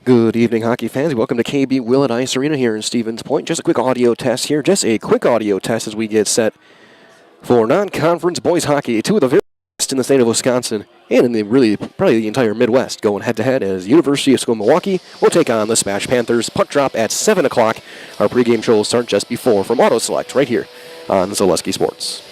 Good evening, hockey fans. Welcome to KB Willett Ice Arena here in Stevens Point. Just a quick audio test here. Just a quick audio test as we get set for non-conference boys hockey. Two of the very best in the state of Wisconsin and in the probably the entire Midwest going head-to-head as University of Milwaukee will take on the SPASH Panthers. Puck drop at 7 o'clock. Our pregame show will start just before from Auto Select right here on Zaleski Sports.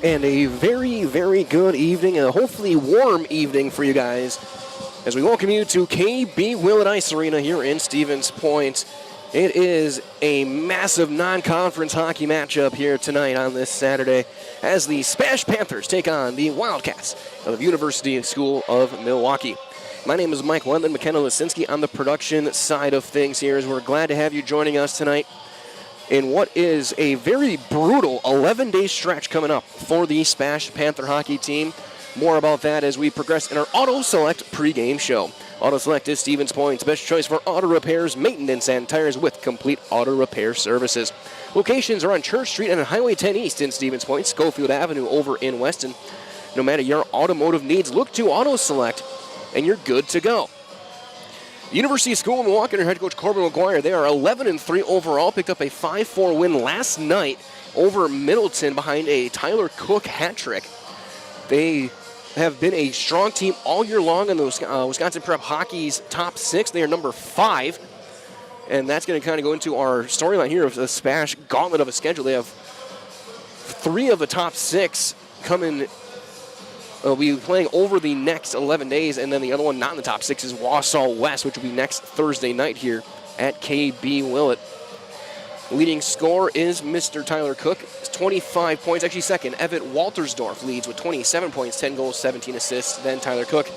And a very, very good evening, a hopefully warm evening for you guys as we welcome you to KB Willett Ice Arena here in Stevens Point. It is a massive non-conference hockey matchup here tonight on this Saturday as the SPASH Panthers take on the Wildcats of University School of Milwaukee. My name is Mike Wendland, McKenna Lisinski on the production side of things here, as we're glad to have you joining us tonight in what is a very brutal 11-day stretch coming up for the SPASH Panther hockey team. More about that as we progress in our Auto Select pregame show. Auto Select is Stevens Point's best choice for auto repairs, maintenance, and tires with complete auto repair services. Locations are on Church Street and on Highway 10 East in Stevens Point, Schofield Avenue over in Weston. No matter your automotive needs, look to Auto Select and you're good to go. University School of Milwaukee under head coach Corbin McGuire, they are 11-3 overall, picked up a 5-4 win last night over Middleton behind a Tyler Cook hat trick. They have been a strong team all year long in the Wisconsin Prep Hockey's top 6. They are number 5, and that's going to kind of go into our storyline here of the SPASH gauntlet of a schedule. They have 3 of the top 6 coming. Will be playing over the next 11 days, and then the other one not in the top 6 is Wausau West, which will be next Thursday night here at KB Willett. Leading scorer is Mr. Tyler Cook, 25 points. Actually second, Evan Waltersdorf leads with 27 points, 10 goals, 17 assists, then Tyler Cook.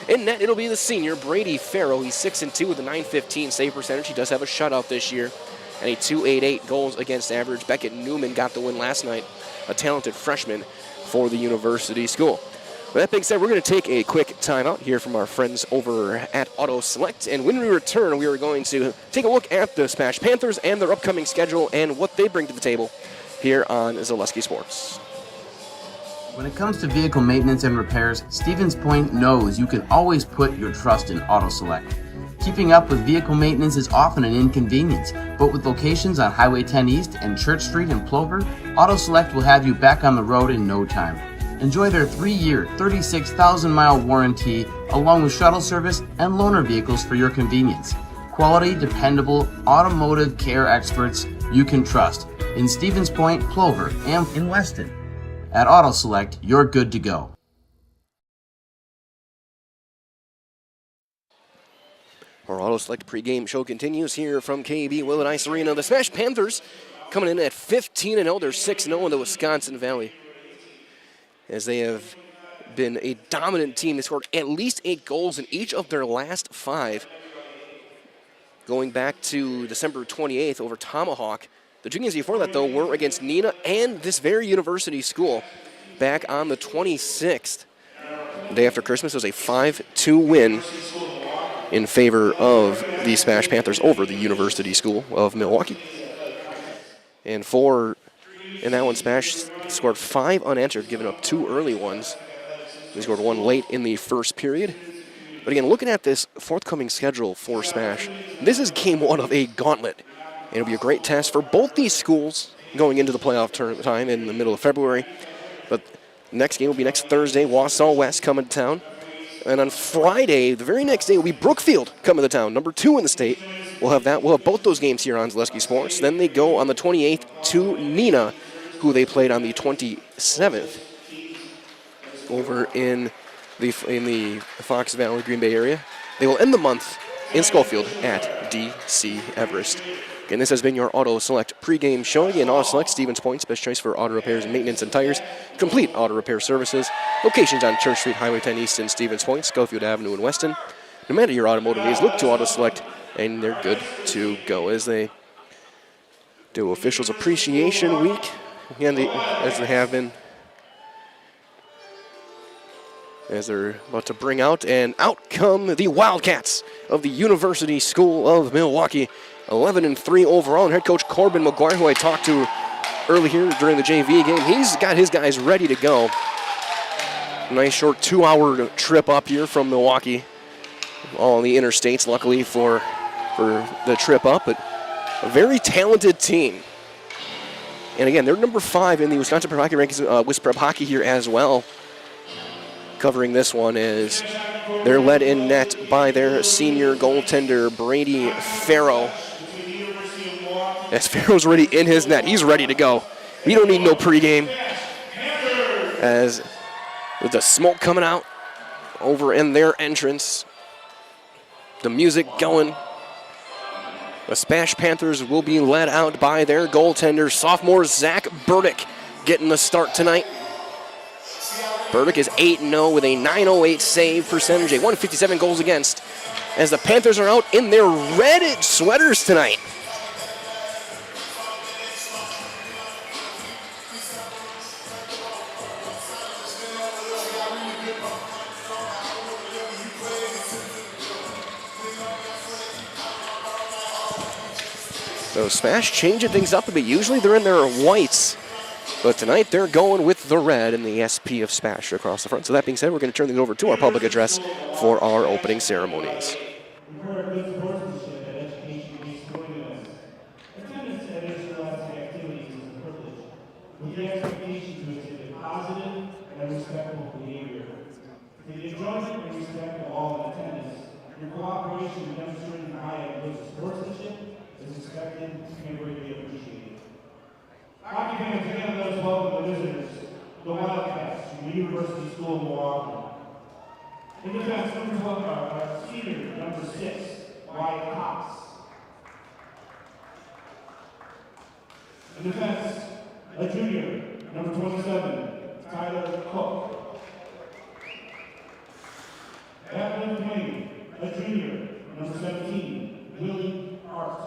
In net, it'll be the senior, Brady Farrell. He's 6-2 with a .915 save percentage. He does have a shutout this year, and a .288 goals against average. Beckett Newman got the win last night, a talented freshman for the University School. With that being said, we're going to take a quick timeout here from our friends over at Auto Select. And when we return, we are going to take a look at the SPASH Panthers and their upcoming schedule and what they bring to the table here on Zaleski Sports. When it comes to vehicle maintenance and repairs, Stevens Point knows you can always put your trust in Auto Select. Keeping up with vehicle maintenance is often an inconvenience, but with locations on Highway 10 East and Church Street in Plover, Auto Select will have you back on the road in no time. Enjoy their 3-year, 36,000-mile warranty, along with shuttle service and loaner vehicles for your convenience. Quality, dependable, automotive care experts you can trust in Stevens Point, Plover, and in Weston. At Auto Select, you're good to go. Our Auto Select pregame show continues here from KB Willett Ice Arena. The SPASH Panthers coming in at 15-0. They're 6-0 in the Wisconsin Valley, as they have been a dominant team. They scored at least 8 goals in each of their last 5. Going back to December 28th over Tomahawk. The 2 games before that, though, were against Neenah and this very University School back on the 26th. The day after Christmas, it was a 5-2 win in favor of the SPASH Panthers over the University School of Milwaukee. And in that one, SPASH scored 5 unanswered, giving up 2 early ones. They scored 1 late in the first period. But again, looking at this forthcoming schedule for SPASH, this is game 1 of a gauntlet. It'll be a great test for both these schools going into the playoff time in the middle of February. But next game will be next Thursday, Wausau West coming to town. And on Friday, the very next day, will be Brookfield coming to town, number 2 in the state. We'll have both those games here on Zaleski Sports. Then they go on the 28th to Neenah, who they played on the 27th over in the Fox Valley, Green Bay area. They will end the month in Schofield at DC Everest. Again, this has been your Auto Select pregame show. Again, Auto Select, Stevens Point's best choice for auto repairs, maintenance, and tires. Complete auto repair services. Locations on Church Street, Highway 10 East in Stevens Point, Schofield Avenue in Weston. No matter your automotive needs, look to Auto Select, and they're good to go as they do Officials Appreciation Week. Again, as they have been, as they're about to bring out, and out come the Wildcats of the University School of Milwaukee. 11-3 overall, and head coach Corbin McGuire, who I talked to early here during the JV game, he's got his guys ready to go. Nice short 2-hour trip up here from Milwaukee, all on the interstates, luckily for the trip up, but a very talented team. And again, they're number 5 in the Wisconsin Prep Hockey rankings, Wis Prep Hockey here as well. Covering this one is they're led in net by their senior goaltender, Brady Farrell. As Farrell's already in his net, he's ready to go. We don't need no pregame. as with the smoke coming out over in their entrance. The music going. The SPASH Panthers will be led out by their goaltender, sophomore Zach Burdick, getting the start tonight. Burdick is 8-0 with a .908 save percentage, a 157 goals against, as the Panthers are out in their red sweaters tonight. So SPASH changing things up a bit. Usually they're in their whites, but tonight they're going with the red and the SP of SPASH across the front. So that being said, we're going to turn things over to our public address for our opening ceremonies. With the expectation to exhibit positive and respectful behavior. For the enjoyment and respect of all in attendance, your cooperation in demonstrating the high of good sportsmanship is expected and greatly appreciated. Hockey fans, again, let us welcome the visitors, the Wildcats from the University School of Milwaukee. In defense, senior, number 6, Wyatt Cox. In defense, a junior, number 27, Tyler Cook. At left wing, a junior, number 17, Willie Hart.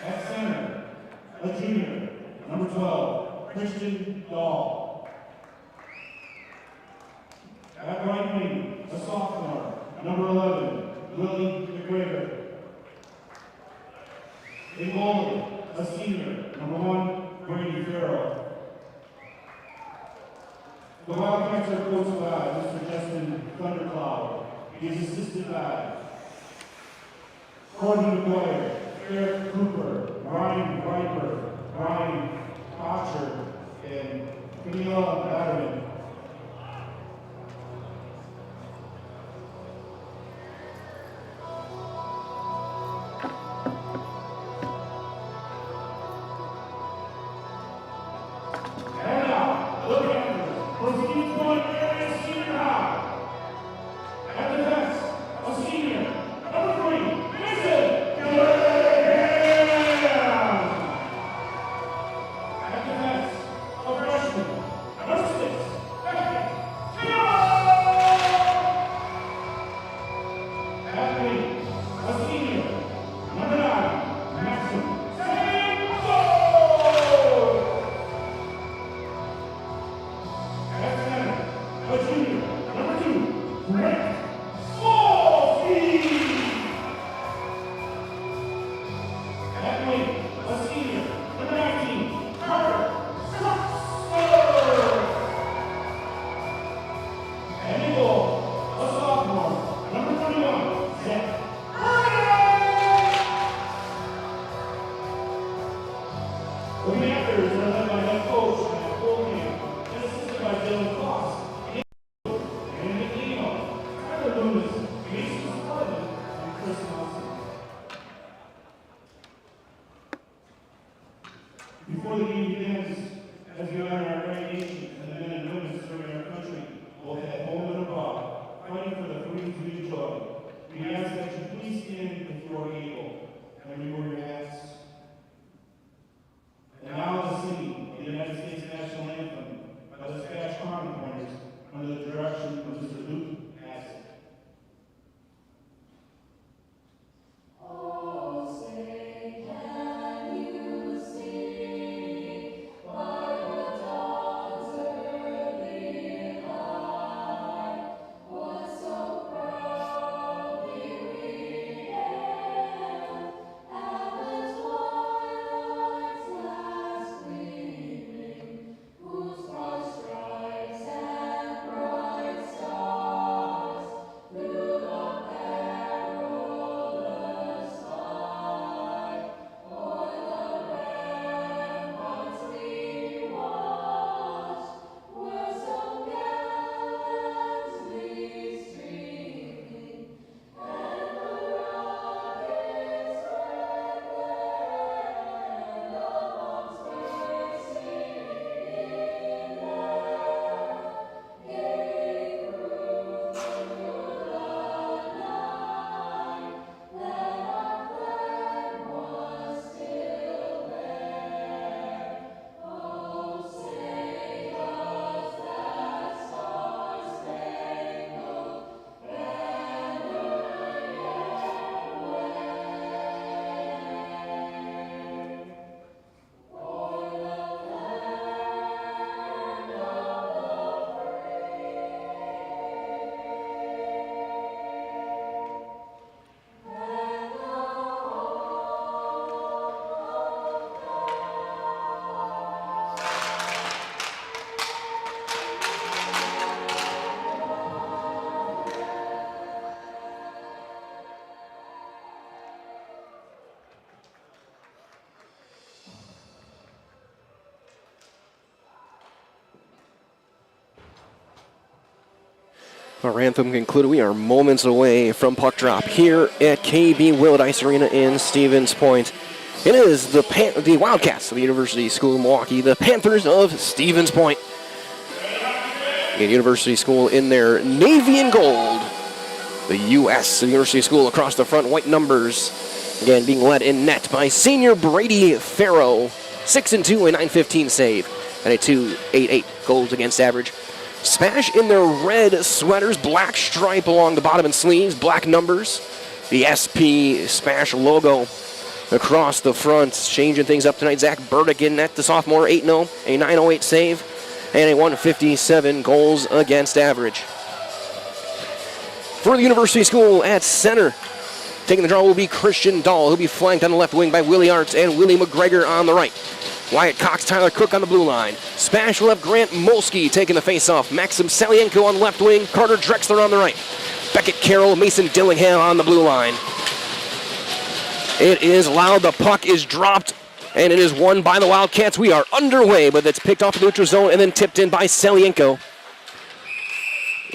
At center, a junior, number 12, Christian Dahl. At right wing, a sophomore, number 11, Willie McGregor. In goalie, a senior, number 1, Brady Farrell. The Wildcats are coached by Mr. Justin Thundercloud. He is assisted by Courtney McGuire, Eric Cooper, Ryan Viper, Ryan Archer, and Camila Batterman. Before the game begins, as we honor our great nation and the men and women serving our country, both at home and abroad, fighting for the freedoms we enjoy, we ask that you please stand if you are able and remove your hats. And now the singing of the United States National Anthem by the SPASH Common Pointers under the direction of Mr. Luke Bassett. Say, can you see by the dawn? Our anthem concluded. We are moments away from puck drop here at KB Willett Ice Arena in Stevens Point. It is the Wildcats of the University School of Milwaukee, the Panthers of Stevens Point. And University School in their navy and gold. The U.S. University School across the front, white numbers. Again, being led in net by senior Brady Farrow. 6-2, a .915 save, and a .288 goals against average. SPASH in their red sweaters, black stripe along the bottom and sleeves, black numbers. The SP SPASH logo across the front, changing things up tonight. Zach Burdick in net, the sophomore, 8-0, a .908 save, and a .157 goals against average. For the University School at center, taking the draw will be Christian Dahl. He'll be flanked on the left wing by Willie Arts and Willie McGregor on the right. Wyatt Cox, Tyler Cook on the blue line. SPASH will have Grant Molsky taking the face-off. Maxim Salienko on the left wing. Carter Drexler on the right. Beckett Carroll, Mason Dillingham on the blue line. It is loud. The puck is dropped, and it is won by the Wildcats. We are underway, but it's picked off the neutral zone and then tipped in by Salienko.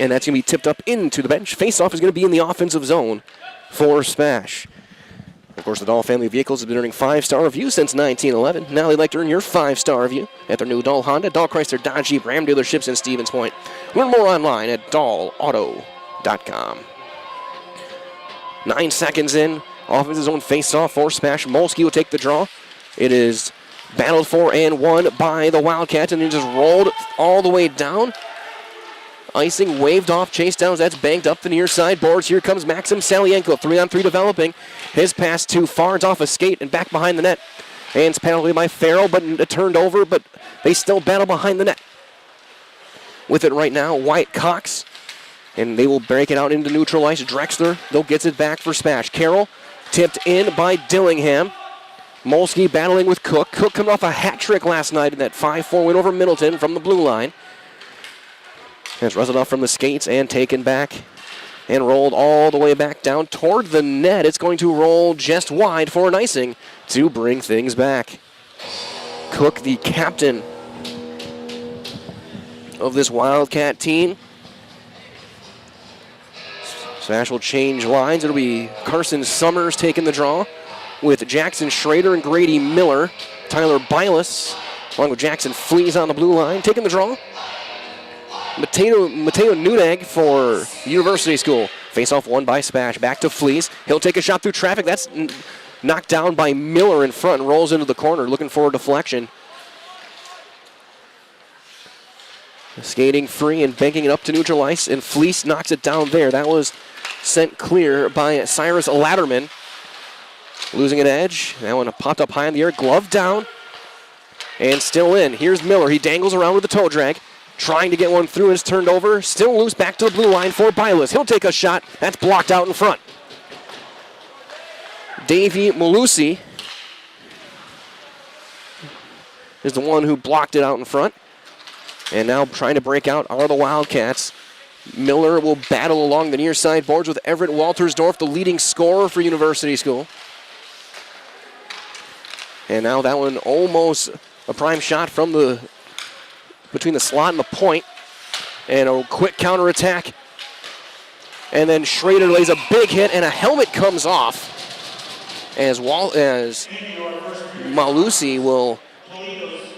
And that's going to be tipped up into the bench. Face-off is going to be in the offensive zone for SPASH. Of course, the Dahl family of vehicles has been earning 5-star reviews since 1911. Now they'd like to earn your 5-star review at their new Dahl Honda, Dahl Chrysler, Dodge Jeep, Ram dealerships in Stevens Point. Learn more online at dahlauto.com. 9 seconds in, offensive zone face-off for SPASH. Molsky will take the draw. It is battled for and won by the Wildcats, and it just rolled all the way down. Icing waved off, chase downs, that's banked up the near side boards. Here comes Maxim Salienko, 3-on-3 developing. His pass too far, it's off a skate and back behind the net. And it's penalty by Farrell, but it turned over, but they still battle behind the net. With it right now, Wyatt Cox, and they will break it out into neutral ice. Drexler, though, gets it back for SPASH. Carroll, tipped in by Dillingham. Molsky battling with Cook. Cook coming off a hat trick last night in that 5-4 win over Middleton from the blue line. It's wrestled off from the skates and taken back and rolled all the way back down toward the net. It's going to roll just wide for an icing to bring things back. Cook, the captain of this Wildcat team. SPASH will change lines. It'll be Carson Summers taking the draw with Jackson Schrader and Grady Miller. Tyler Bylas, along with Jackson Flees on the blue line, taking the draw. Mateo Nuneg for University School. Face-off won by SPASH. Back to Flees. He'll take a shot through traffic. That's knocked down by Miller in front and rolls into the corner, looking for a deflection. Skating free and banking it up to neutral ice, and Fleece knocks it down there. That was sent clear by Cyrus Latterman. Losing an edge. That one popped up high in the air. Glove down. And still in. Here's Miller. He dangles around with the toe drag. Trying to get one through, it's turned over. Still loose, back to the blue line for Bylas. He'll take a shot. That's blocked out in front. Davey Malusi is the one who blocked it out in front. And now trying to break out are the Wildcats. Miller will battle along the near side boards with Everett Waltersdorf, the leading scorer for University School. And now that one almost a prime shot from between the slot and the point. And a quick counterattack. And then Schrader lays a big hit and a helmet comes off as Malusi will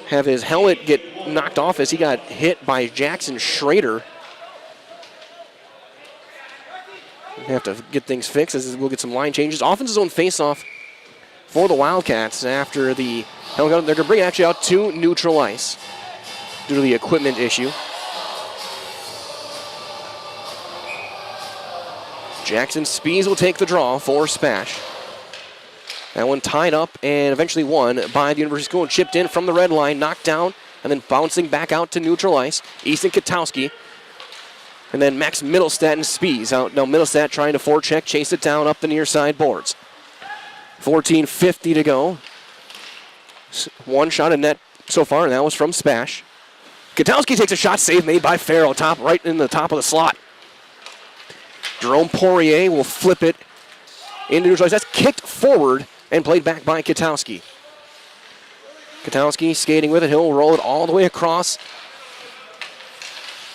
have his helmet get knocked off as he got hit by Jackson Schrader. We have to get things fixed as we'll get some line changes. Offensive zone face-off for the Wildcats after the helmet. They're going to bring it actually out to neutral ice due to the equipment issue. Jackson Spees will take the draw for SPASH. That one tied up and eventually won by the University School and chipped in from the red line, knocked down, and then bouncing back out to neutral ice. Easton Katowski. And then Max Middlestat and Spees out. Now Middlestat trying to forecheck, chase it down up the near side boards. 14:50 to go. One shot in net so far, and that was from SPASH. Katowski takes a shot, save made by Farrell, right in the top of the slot. Jerome Poirier will flip it into neutral ice. That's kicked forward and played back by Katowski. Katowski skating with it. He'll roll it all the way across.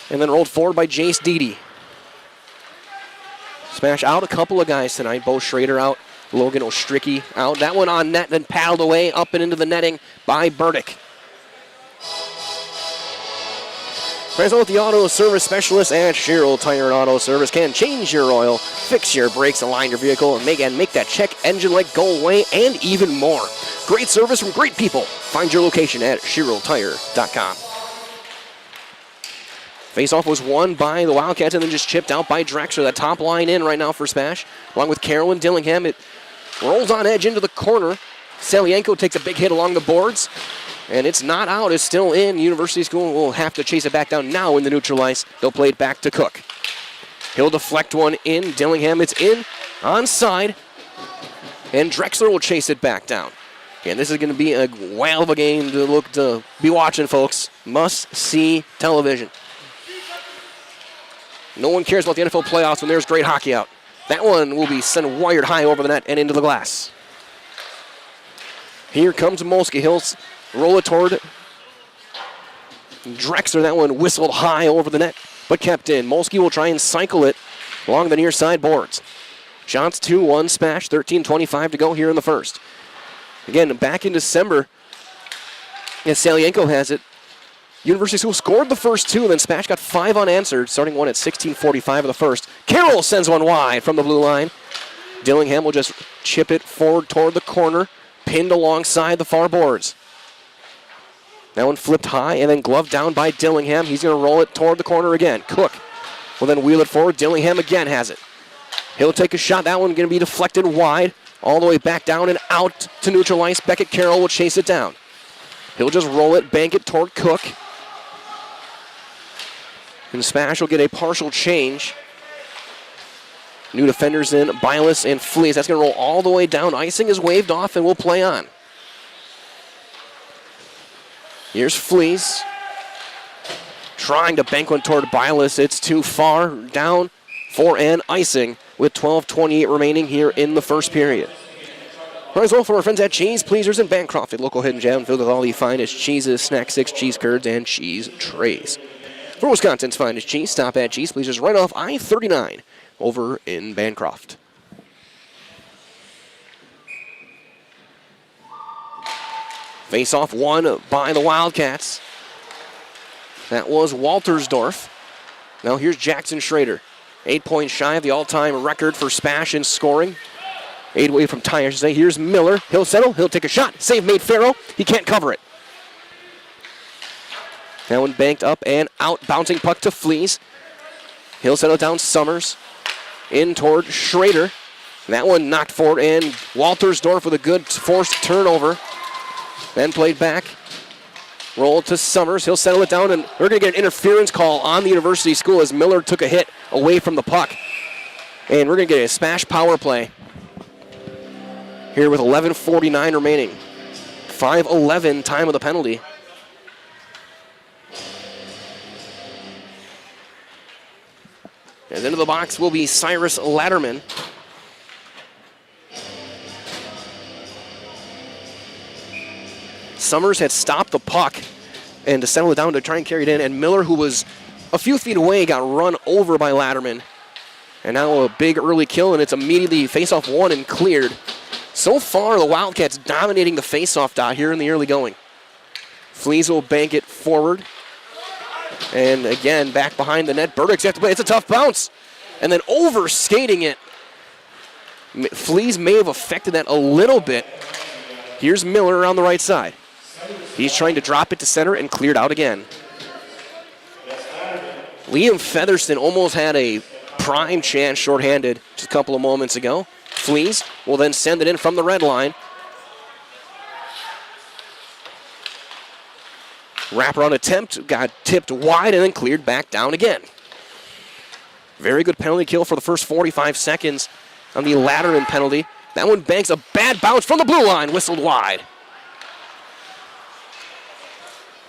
And then rolled forward by Jace Deedy. Smash out a couple of guys tonight. Bo Schrader out. Logan Ostricki out. That one on net, then paddled away up and into the netting by Burdick. Present with the auto service specialist at Sherrill Tire and Auto Service can change your oil, fix your brakes, align your vehicle, and make that check engine light go away, and even more. Great service from great people. Find your location at SherrillTire.com. Faceoff was won by the Wildcats and then just chipped out by Drexler. That top line in right now for Smash. Along with Carolyn Dillingham, it rolls on edge into the corner. Salienko takes a big hit along the boards. And it's not out, it's still in. University School will have to chase it back down now in the neutral ice. They'll play it back to Cook. He'll deflect one in. Dillingham, it's in, onside. And Drexler will chase it back down. And this is going to be a whale of a game to be watching, folks. Must-see television. No one cares about the NFL playoffs when there's great hockey out. That one will be sent wired high over the net and into the glass. Here comes Molsky. He'll roll it toward Drexler. That one whistled high over the net, but kept in. Molsky will try and cycle it along the near side boards. Shots 2-1 Smash, 13:25 to go here in the first. Again, back in December, as Salienko has it, University School scored the first two, then Smash got 5 unanswered, starting one at 16:45 of the first. Carroll sends one wide from the blue line. Dillingham will just chip it forward toward the corner, pinned alongside the far boards. That one flipped high and then gloved down by Dillingham. He's going to roll it toward the corner again. Cook will then wheel it forward. Dillingham again has it. He'll take a shot. That one going to be deflected wide, all the way back down and out to neutral ice. Beckett Carroll will chase it down. He'll just roll it, bank it toward Cook. And Smash will get a partial change. New defenders in, Bilas and Fleas. That's going to roll all the way down. Icing is waved off and we'll play on. Here's Fleas. Trying to bank one toward Bilas. It's too far down for an icing with 12:28 remaining here in the first period. As well for our friends at Cheese Pleasers in Bancroft, a local hidden gem filled with all the finest cheeses, snack sticks, cheese curds, and cheese trays. For Wisconsin's finest cheese, stop at Cheese Pleasers right off I-39 over in Bancroft. Face-off won by the Wildcats. That was Waltersdorf. Now here's Jackson Schrader. 8 points shy of the all-time record for Spash in scoring. 8 away from tie, I should say. Here's Miller. He'll settle. He'll take a shot. Save made Farrow. He can't cover it. That one banked up and out. Bouncing puck to Fleas. He'll settle down Summers. In toward Schrader. That one knocked forward, and Waltersdorf with a good forced turnover. Then played back. Roll to Summers. He'll settle it down, and we're going to get an interference call on the University School as Miller took a hit away from the puck. And we're going to get a Smash power play here with 11:49 remaining. 5:11 time of the penalty. And into the box will be Cyrus Latterman. Summers had stopped the puck and to settle it down to try and carry it in, and Miller, who was a few feet away, got run over by Latterman. And now a big early kill, and it's immediately face-off won and cleared. So far, the Wildcats dominating the face-off dot here in the early going. Fleas will bank it forward. And again, back behind the net. Burdick's have to play. It's a tough bounce. And then over-skating it. Fleas may have affected that a little bit. Here's Miller on the right side. He's trying to drop it to center and cleared out again. Liam Featherston almost had a prime chance shorthanded just a couple of moments ago. Fleas will then send it in from the red line. Wraparound attempt, got tipped wide and then cleared back down again. Very good penalty kill for the first 45 seconds on the Latterman penalty. That one banks a bad bounce from the blue line, whistled wide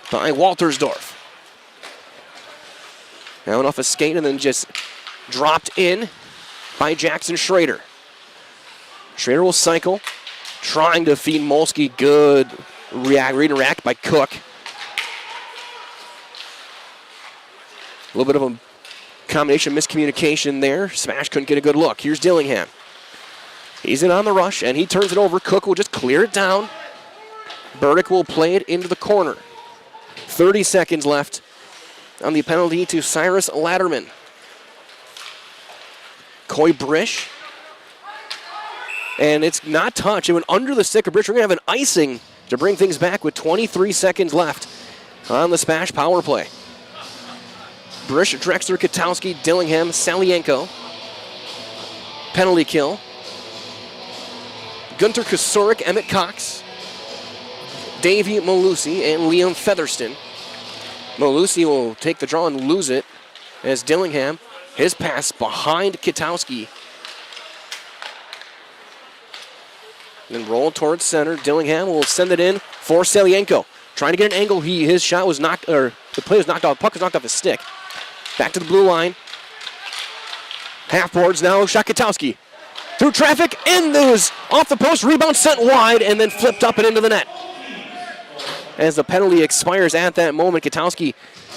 by Waltersdorf. Now off a skate and then just dropped in by Jackson Schrader. Schrader will cycle, trying to feed Molsky. Good redirect by Cook. A little bit of a Combination miscommunication there. Smash couldn't get a good look. Here's Dillingham. He's in on the rush, and he turns it over. Cook will just clear it down. Burdick will play it into the corner. 30 seconds left on the penalty to Cyrus Latterman. Coy Brish. And it's not touch. It went under the stick of Brish. We're going to have an icing to bring things back with 23 seconds left on the SPASH power play. Brish, Drexler, Katowski, Dillingham, Salienko. Penalty kill. Gunter Kosurik, Emmett Cox, Davey Malusi, and Liam Featherston. Malusi will take the draw and lose it as Dillingham, his pass behind Katowski. Then roll towards center. Dillingham will send it in for Salienko. Trying to get an angle. His shot was knocked, or the play was knocked off. Puck was knocked off his stick. Back to the blue line. Half boards now. Shot Katowski. Through traffic, and it was off the post. Rebound sent wide, and then flipped up and into the net. As the penalty expires at that moment, Katowski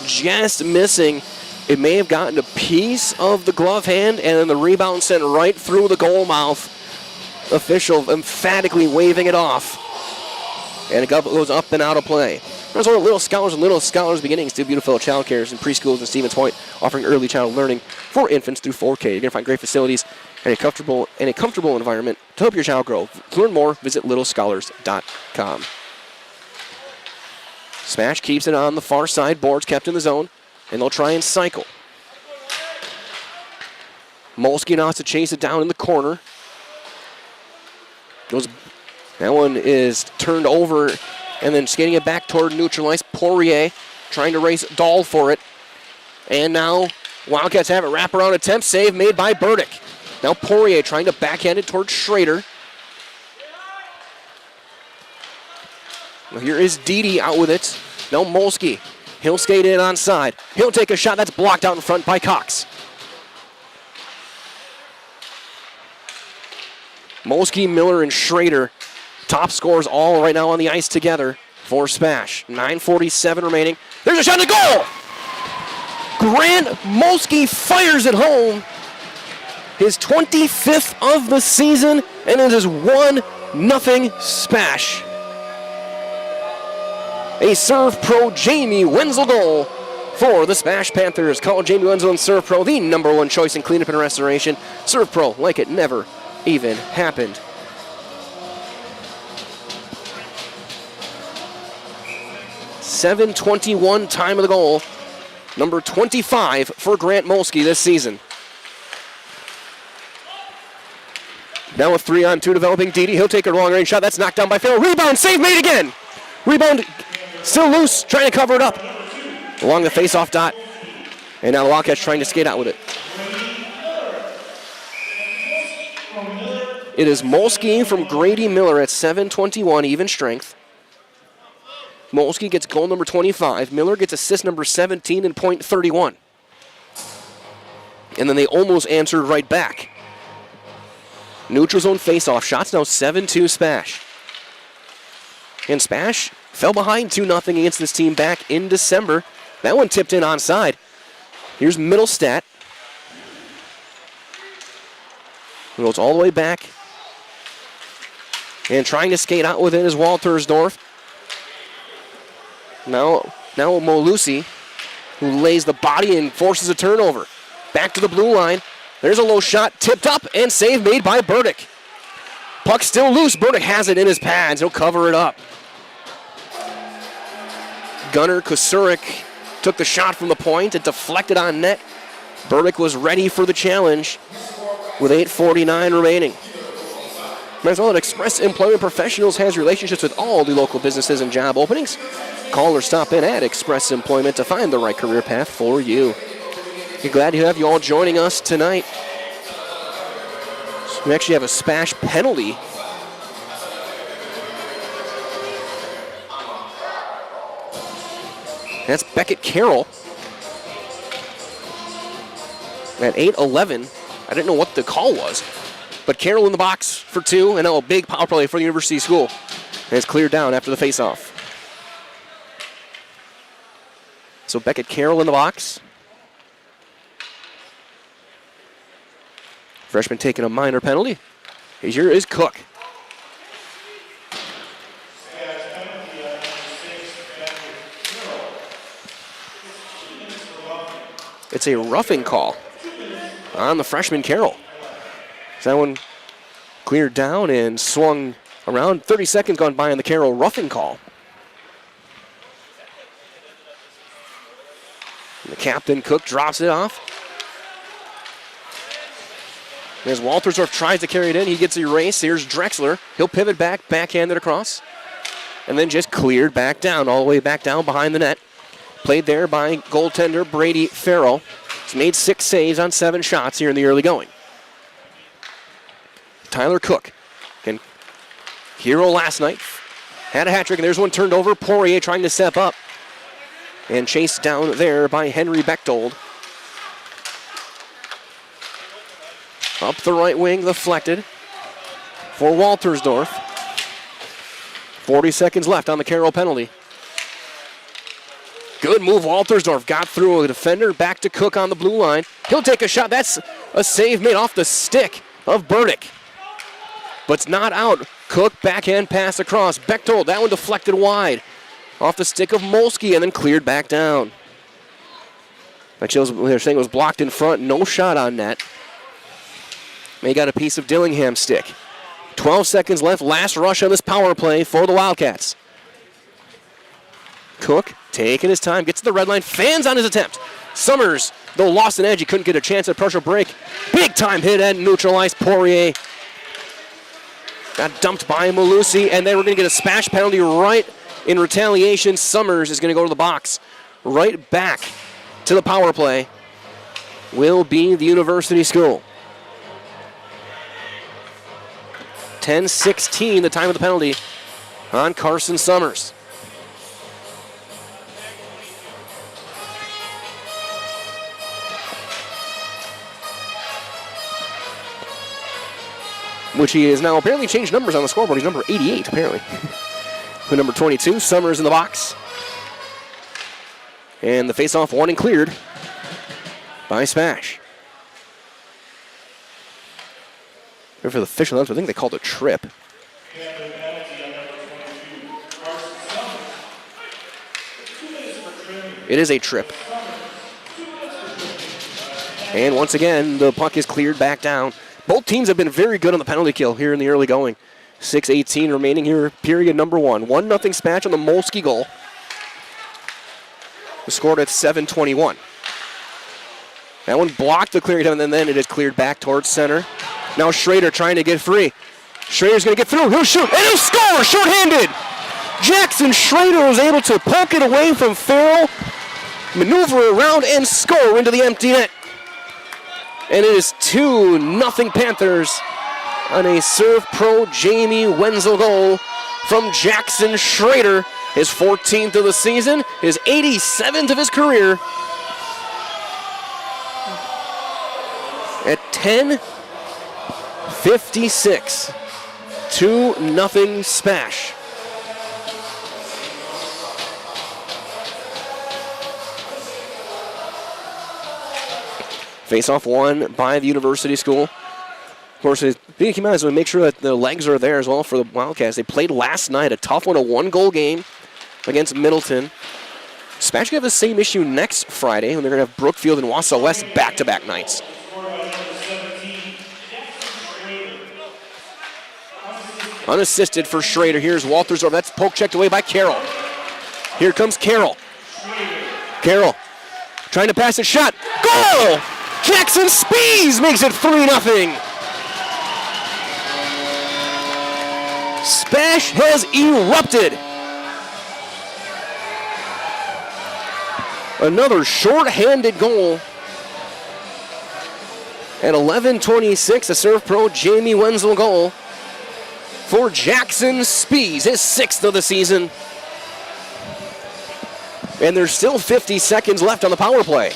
just missing. It may have gotten a piece of the glove hand, and then the rebound sent right through the goal mouth. Official emphatically waving it off. And it goes up and out of play. There's our Little Scholars and Little Scholars Beginnings, two beautiful child cares and preschools in Stevens Point, offering early child learning for infants through 4K. You're going to find great facilities and a comfortable environment to help your child grow. To learn more, visit littlescholars.com. Smash keeps it on the far side. Boards kept in the zone, and they'll try and cycle. Molsky now has to chase it down in the corner. That one is turned over, and then skating it back toward neutral ice. Poirier trying to race Dahl for it. And now Wildcats have a wraparound attempt. Save made by Burdick. Now Poirier trying to backhand it towards Schrader. Well, here is Didi out with it. Now Molsky. He'll skate in onside. He'll take a shot that's blocked out in front by Cox. Molsky, Miller, and Schrader, top scorers all right now on the ice together for SPASH. 9:47 remaining. There's a shot to goal! Grant Molsky fires it home. His 25th of the season, and it is 1-0 SPASH. A Serve Pro Jamie Wenzel goal for the SPASH Panthers. Call Jamie Wenzel and Serve Pro, the #1 choice in cleanup and restoration. Serve Pro like it never even happened. .721 time of the goal. Number 25 for Grant Molsky this season. Now a 3-on-2 developing. Didi, he'll take a long-range shot. That's knocked down by Farrell. Rebound, save made again. Rebound still loose, trying to cover it up along the face-off dot. And now the Wildcats trying to skate out with it. It is Molsky from Grady Miller at 7:21, even strength. Molsky gets goal number 25. Miller gets assist number 17 and point 31. And then they almost answered right back. Neutral zone face-off shots, now 7-2 SPASH. And SPASH fell behind 2-0 against this team back in December. That one tipped in onside. Here's Middlestat. He goes all the way back. And trying to skate out with it is Waltersdorf. Now Malusi, who lays the body and forces a turnover. Back to the blue line. There's a low shot, tipped up, and save made by Burdick. Puck still loose. Burdick has it in his pads. He'll cover it up. Gunnar Kosurik took the shot from the point. It deflected on net. Burdick was ready for the challenge with 8:49 remaining. Might as well, Express Employment Professionals has relationships with all the local businesses and job openings. Call or stop in at Express Employment to find the right career path for you. We're glad to have you all joining us tonight. So we actually have a SPASH penalty. That's Beckett Carroll. At 8:11, I didn't know what the call was. But Carroll in the box for 2, and now a big power play for the University School. And it's cleared down after the faceoff. So Beckett Carroll in the box. Freshman taking a minor penalty. Here is Cook. It's a roughing call on the freshman Carroll. That one cleared down and swung around. 30 seconds gone by on the Carroll roughing call. And the captain, Cook, drops it off. As Waltersdorf tries to carry it in, he gets erased. Here's Drexler. He'll pivot back, backhanded across. And then just cleared back down, all the way back down behind the net. Played there by goaltender Brady Farrell. He's made 6 saves on 7 shots here in the early going. Tyler Cook, hero last night, had a hat trick, and there's one turned over. Poirier trying to step up and chased down there by Henry Bechtold. Up the right wing, deflected for Waltersdorf. 40 seconds left on the Carroll penalty. Good move, Waltersdorf got through a defender, back to Cook on the blue line. He'll take a shot. That's a save made off the stick of Burdick. But it's not out. Cook, backhand pass across. Bechtold, that one deflected wide. Off the stick of Molsky and then cleared back down. Like they're saying it was blocked in front, no shot on net. May got a piece of Dillingham's stick. 12 seconds left, last rush on this power play for the Wildcats. Cook taking his time, gets to the red line, fans on his attempt. Summers, though lost an edge, he couldn't get a chance at pressure break. Big time hit and neutralized. Poirier got dumped by Malusi, and then we're going to get a SPASH penalty right in retaliation. Summers is going to go to the box. Right back to the power play will be the University School. 10-16, the time of the penalty on Carson Summers. Which he has now apparently changed numbers on the scoreboard. He's number 88, apparently. With number 22, Summers in the box. And the face-off warning cleared by SPASH. For the official announcement, I think they called a trip. It is a trip. And once again, the puck is cleared back down. Both teams have been very good on the penalty kill here in the early going. 6:18 remaining here, period number 1. 1-0 SPASH on the Molsky goal. Scored at 7:21. That one blocked the clearing time, and then it is cleared back towards center. Now Schrader trying to get free. Schrader's going to get through. He'll shoot, and he'll score, short-handed. Jackson Schrader was able to poke it away from Farrell, maneuver around, and score into the empty net. And it is 2-0 Panthers on a Serve Pro Jamie Wenzel goal from Jackson Schrader. His 14th of the season, his 87th of his career. At 10:56, 2-0 SPASH. Face-off won by the University School. Of course, you might as well make sure that the legs are there as well for the Wildcats. They played last night, a tough one, a 1-goal game against Middleton. SPASH have the same issue next Friday when they're going to have Brookfield and Wausau West back-to-back nights. Unassisted for Schrader. Here's Waltersdorf. That's poke checked away by Carroll. Here comes Carroll. Carroll trying to pass a shot. Goal! Jackson Spees makes it 3-0. SPASH has erupted. Another short-handed goal. At 11:26, a Serve Pro Jamie Wenzel goal for Jackson Spees, his 6th of the season. And there's still 50 seconds left on the power play.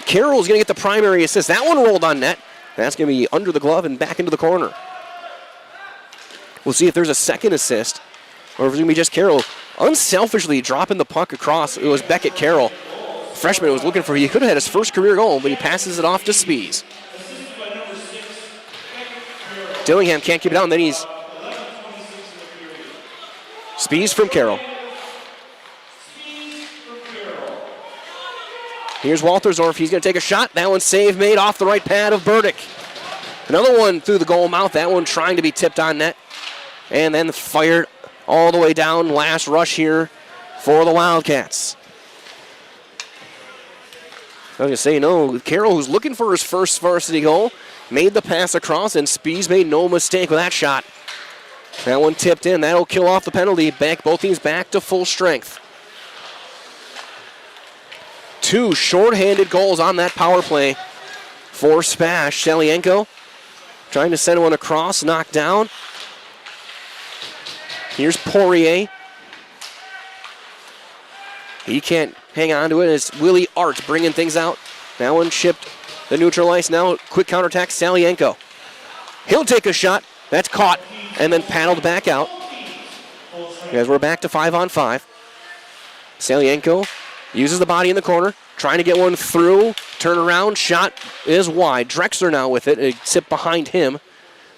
Carroll's going to get the primary assist. That one rolled on net. That's going to be under the glove and back into the corner. We'll see if there's a second assist or if it's going to be just Carroll unselfishly dropping the puck across. It was Beckett Carroll. freshman was looking for. He could have had his first career goal, but he passes it off to Spies. Dillingham can't keep it out, and then he's Spies from Carroll. Here's Waltersdorf. He's going to take a shot. That one's save made off the right pad of Burdick. Another one through the goal mouth. That one trying to be tipped on net. And then fired all the way down. Last rush here for the Wildcats. I was going to say, no, Carroll, who's looking for his first varsity goal, made the pass across, and Spies made no mistake with that shot. That one tipped in. That'll kill off the penalty. Back both teams back to full strength. 2 short-handed goals on that power play for SPASH. Salienko trying to send one across, knocked down. Here's Poirier. He can't hang on to it. It's Willie Art bringing things out. That one chipped the neutral ice. Now quick counterattack, Salienko. He'll take a shot. That's caught and then paddled back out. As we're back to 5-on-5. Salienko uses the body in the corner, trying to get one through. Turn around, shot is wide. Drexler now with it. It sit behind him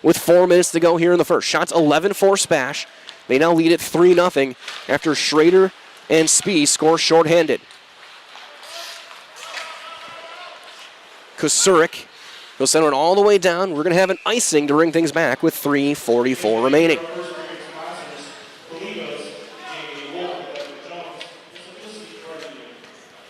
with 4 minutes to go here in the first. Shots 11 for SPASH. They now lead it 3-0 after Schrader and Spies score shorthanded. Kusurik will send one all the way down. We're going to have an icing to bring things back with 3:44 remaining.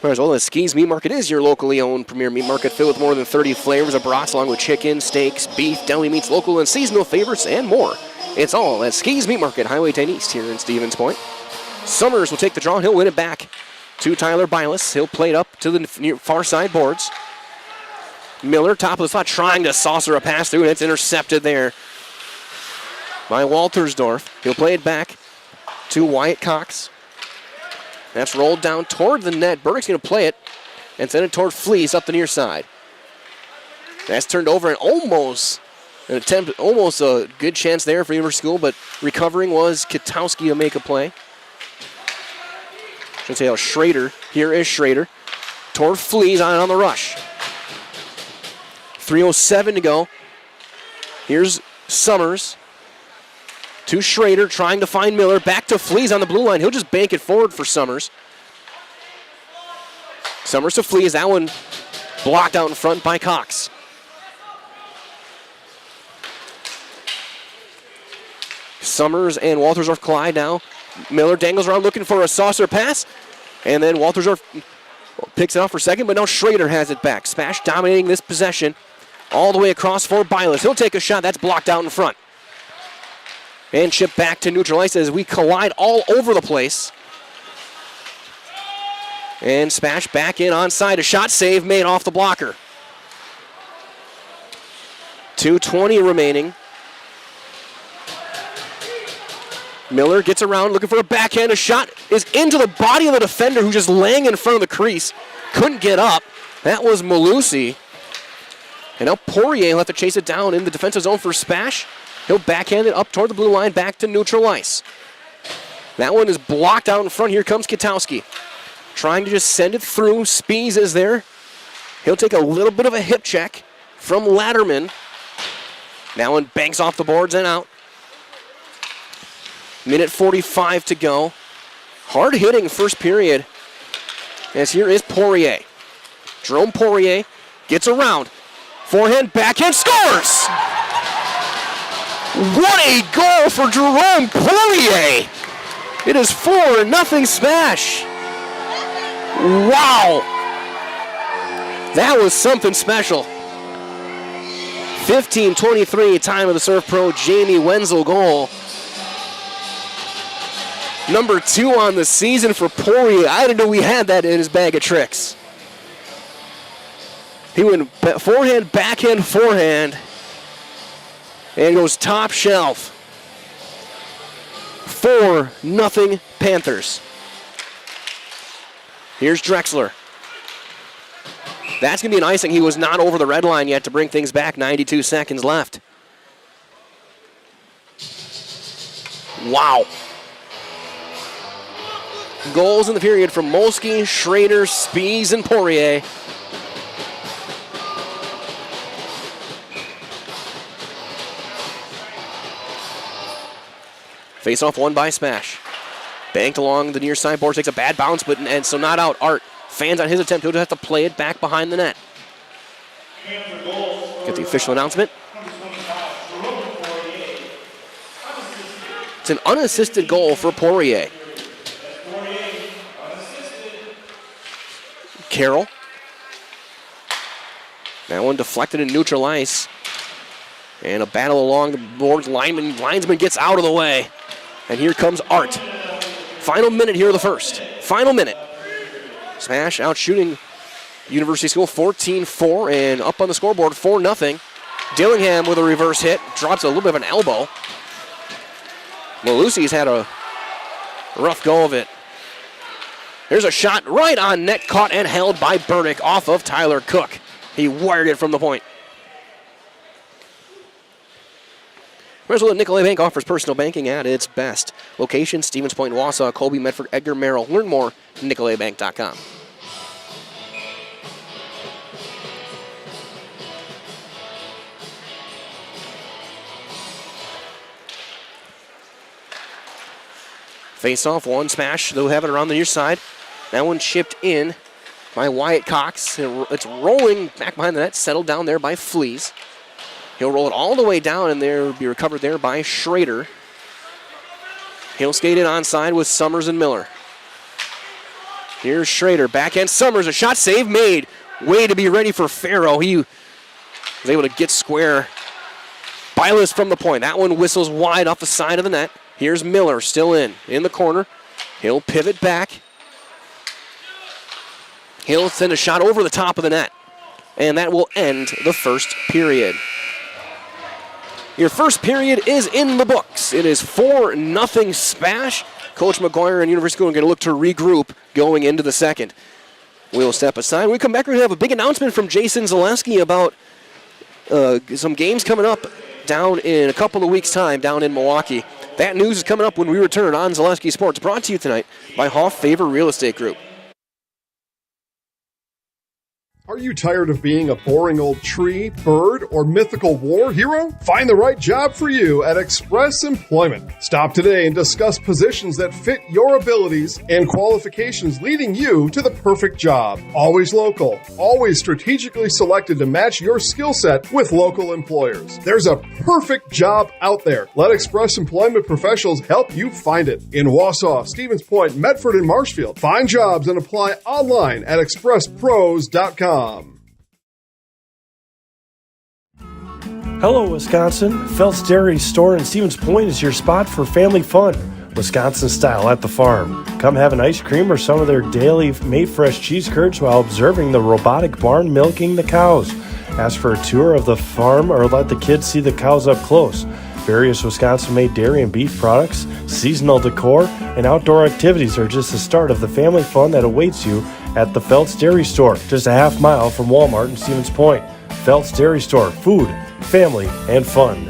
As well as Ski's Meat Market is your locally owned premier meat market filled with more than 30 flavors of brats along with chicken, steaks, beef, deli meats, local and seasonal favorites, and more. It's all at Ski's Meat Market, Highway 10 East here in Stevens Point. Summers will take the draw and he'll win it back to Tyler Bilas. He'll play it up to the far side boards. Miller, top of the spot, trying to saucer a pass through, and it's intercepted there by Waltersdorf. He'll play it back to Wyatt Cox. That's rolled down toward the net. Burdick's going to play it and send it toward Fleece up the near side. That's turned over and almost a good chance there for University School, but recovering was Kitowski to make a play. Should say how Schrader. Here is Schrader. Toward Fleece on the rush. 3:07 to go. Here's Summers. To Schrader, trying to find Miller. Back to Fleece on the blue line. He'll just bank it forward for Summers. Summers to Fleece. That one blocked out in front by Cox. Summers and Waltersdorf collide now. Miller dangles around looking for a saucer pass. And then Waltersdorf picks it off for second, but now Schrader has it back. SPASH dominating this possession all the way across for Bilas. He'll take a shot. That's blocked out in front. And chip back to neutral ice as we collide all over the place. And SPASH back in onside. A shot save made off the blocker. 2:20 remaining. Miller gets around looking for a backhand. A shot is into the body of the defender who's just laying in front of the crease. Couldn't get up. That was Malusi. And now Poirier will have to chase it down in the defensive zone for SPASH. He'll backhand it up toward the blue line, back to neutral ice. That one is blocked out in front. Here comes Kitowski. Trying to just send it through. Spies is there. He'll take a little bit of a hip check from Latterman. That one banks off the boards and out. Minute 45 to go. Hard hitting first period. As here is Poirier. Jerome Poirier gets around. Forehand, backhand, scores! What a goal for Jerome Poirier! It is 4-0 SPASH. Wow! That was something special. 15:23 time of the Surf Pro Jamie Wenzel goal. Number 2 on the season for Poirier. I didn't know we had that in his bag of tricks. He went forehand, backhand, forehand. And goes top shelf. 4-0 Panthers. Here's Drexler. That's going to be an icing. He was not over the red line yet to bring things back. 92 seconds left. Wow. goals in the period from Molsky, Schrader, Spies, and Poirier. Face-off won by Smash. Banked along the near side board, takes a bad bounce, and so not out. Art fans on his attempt. He'll just have to play it back behind the net. Get the official announcement. It's an unassisted goal for Poirier. Carroll. That one deflected in neutral ice. And a battle along the boards. Linesman gets out of the way. And here comes Art. Final minute here of the first. Final minute. Smash out shooting University School 14-4 and up on the scoreboard 4-0. Dillingham with a reverse hit. Drops a little bit of an elbow. Malusi's had a rough go of it. There's a shot right on net, caught and held by Burdick off of Tyler Cook. He wired it from the point. Resolution Nicolay Bank offers personal banking at its best. Location, Stevens Point, Wausau, Colby, Medford, Edgar, Merrill. Learn more at nicolaybank.com. Face-off, one Smash. They'll have it around the near side. That one chipped in by Wyatt Cox. It's rolling back behind the net, settled down there by Fleas. He'll roll it all the way down, and there be recovered there by Schrader. He'll skate in onside with Summers and Miller. Here's Schrader, backhand Summers, a shot save made. Way to be ready for Farrow. He was able to get square. Bylis from the point. That one whistles wide off the side of the net. Here's Miller, still in the corner. He'll pivot back. He'll send a shot over the top of the net. And that will end the first period. Your first period is in the books. It is 4-0 Spash. Coach McGuire and University School are going to look to regroup going into the second. We'll step aside. When we come back, we're going to have a big announcement from Jason Zaleski about some games coming up down in a couple of weeks' time down in Milwaukee. That news is coming up when we return on Zaleski Sports, brought to you tonight by Hoff Favor Real Estate Group. Are you tired of being a boring old tree, bird, or mythical war hero? Find the right job for you at Express Employment. Stop today and discuss positions that fit your abilities and qualifications, leading you to the perfect job. Always local, always strategically selected to match your skill set with local employers. There's a perfect job out there. Let Express Employment professionals help you find it. In Wausau, Stevens Point, Medford, and Marshfield. Find jobs and apply online at expresspros.com. Hello, Wisconsin. Phelps Dairy Store in Stevens Point is your spot for family fun, Wisconsin style at the farm. Come have an ice cream or some of their daily made fresh cheese curds while observing the robotic barn milking the cows. Ask for a tour of the farm or let the kids see the cows up close. Various Wisconsin-made dairy and beef products, seasonal decor, and outdoor activities are just the start of the family fun that awaits you at the Phelps Dairy Store, just a half mile from Walmart in Stevens Point. Phelps Dairy Store, food, family, and fun.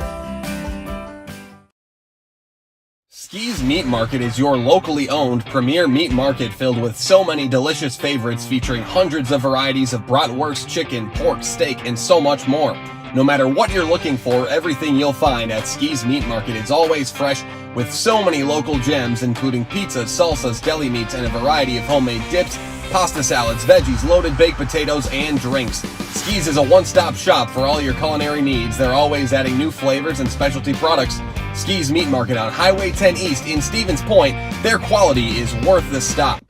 Ski's Meat Market is your locally owned premier meat market filled with so many delicious favorites featuring hundreds of varieties of bratwurst, chicken, pork, steak, and so much more. No matter what you're looking for, everything you'll find at Ski's Meat Market is always fresh with so many local gems including pizzas, salsas, deli meats, and a variety of homemade dips, pasta salads, veggies, loaded baked potatoes, and drinks. Ski's is a one-stop shop for all your culinary needs. They're always adding new flavors and specialty products. Ski's Meat Market on Highway 10 East in Stevens Point. Their quality is worth the stop.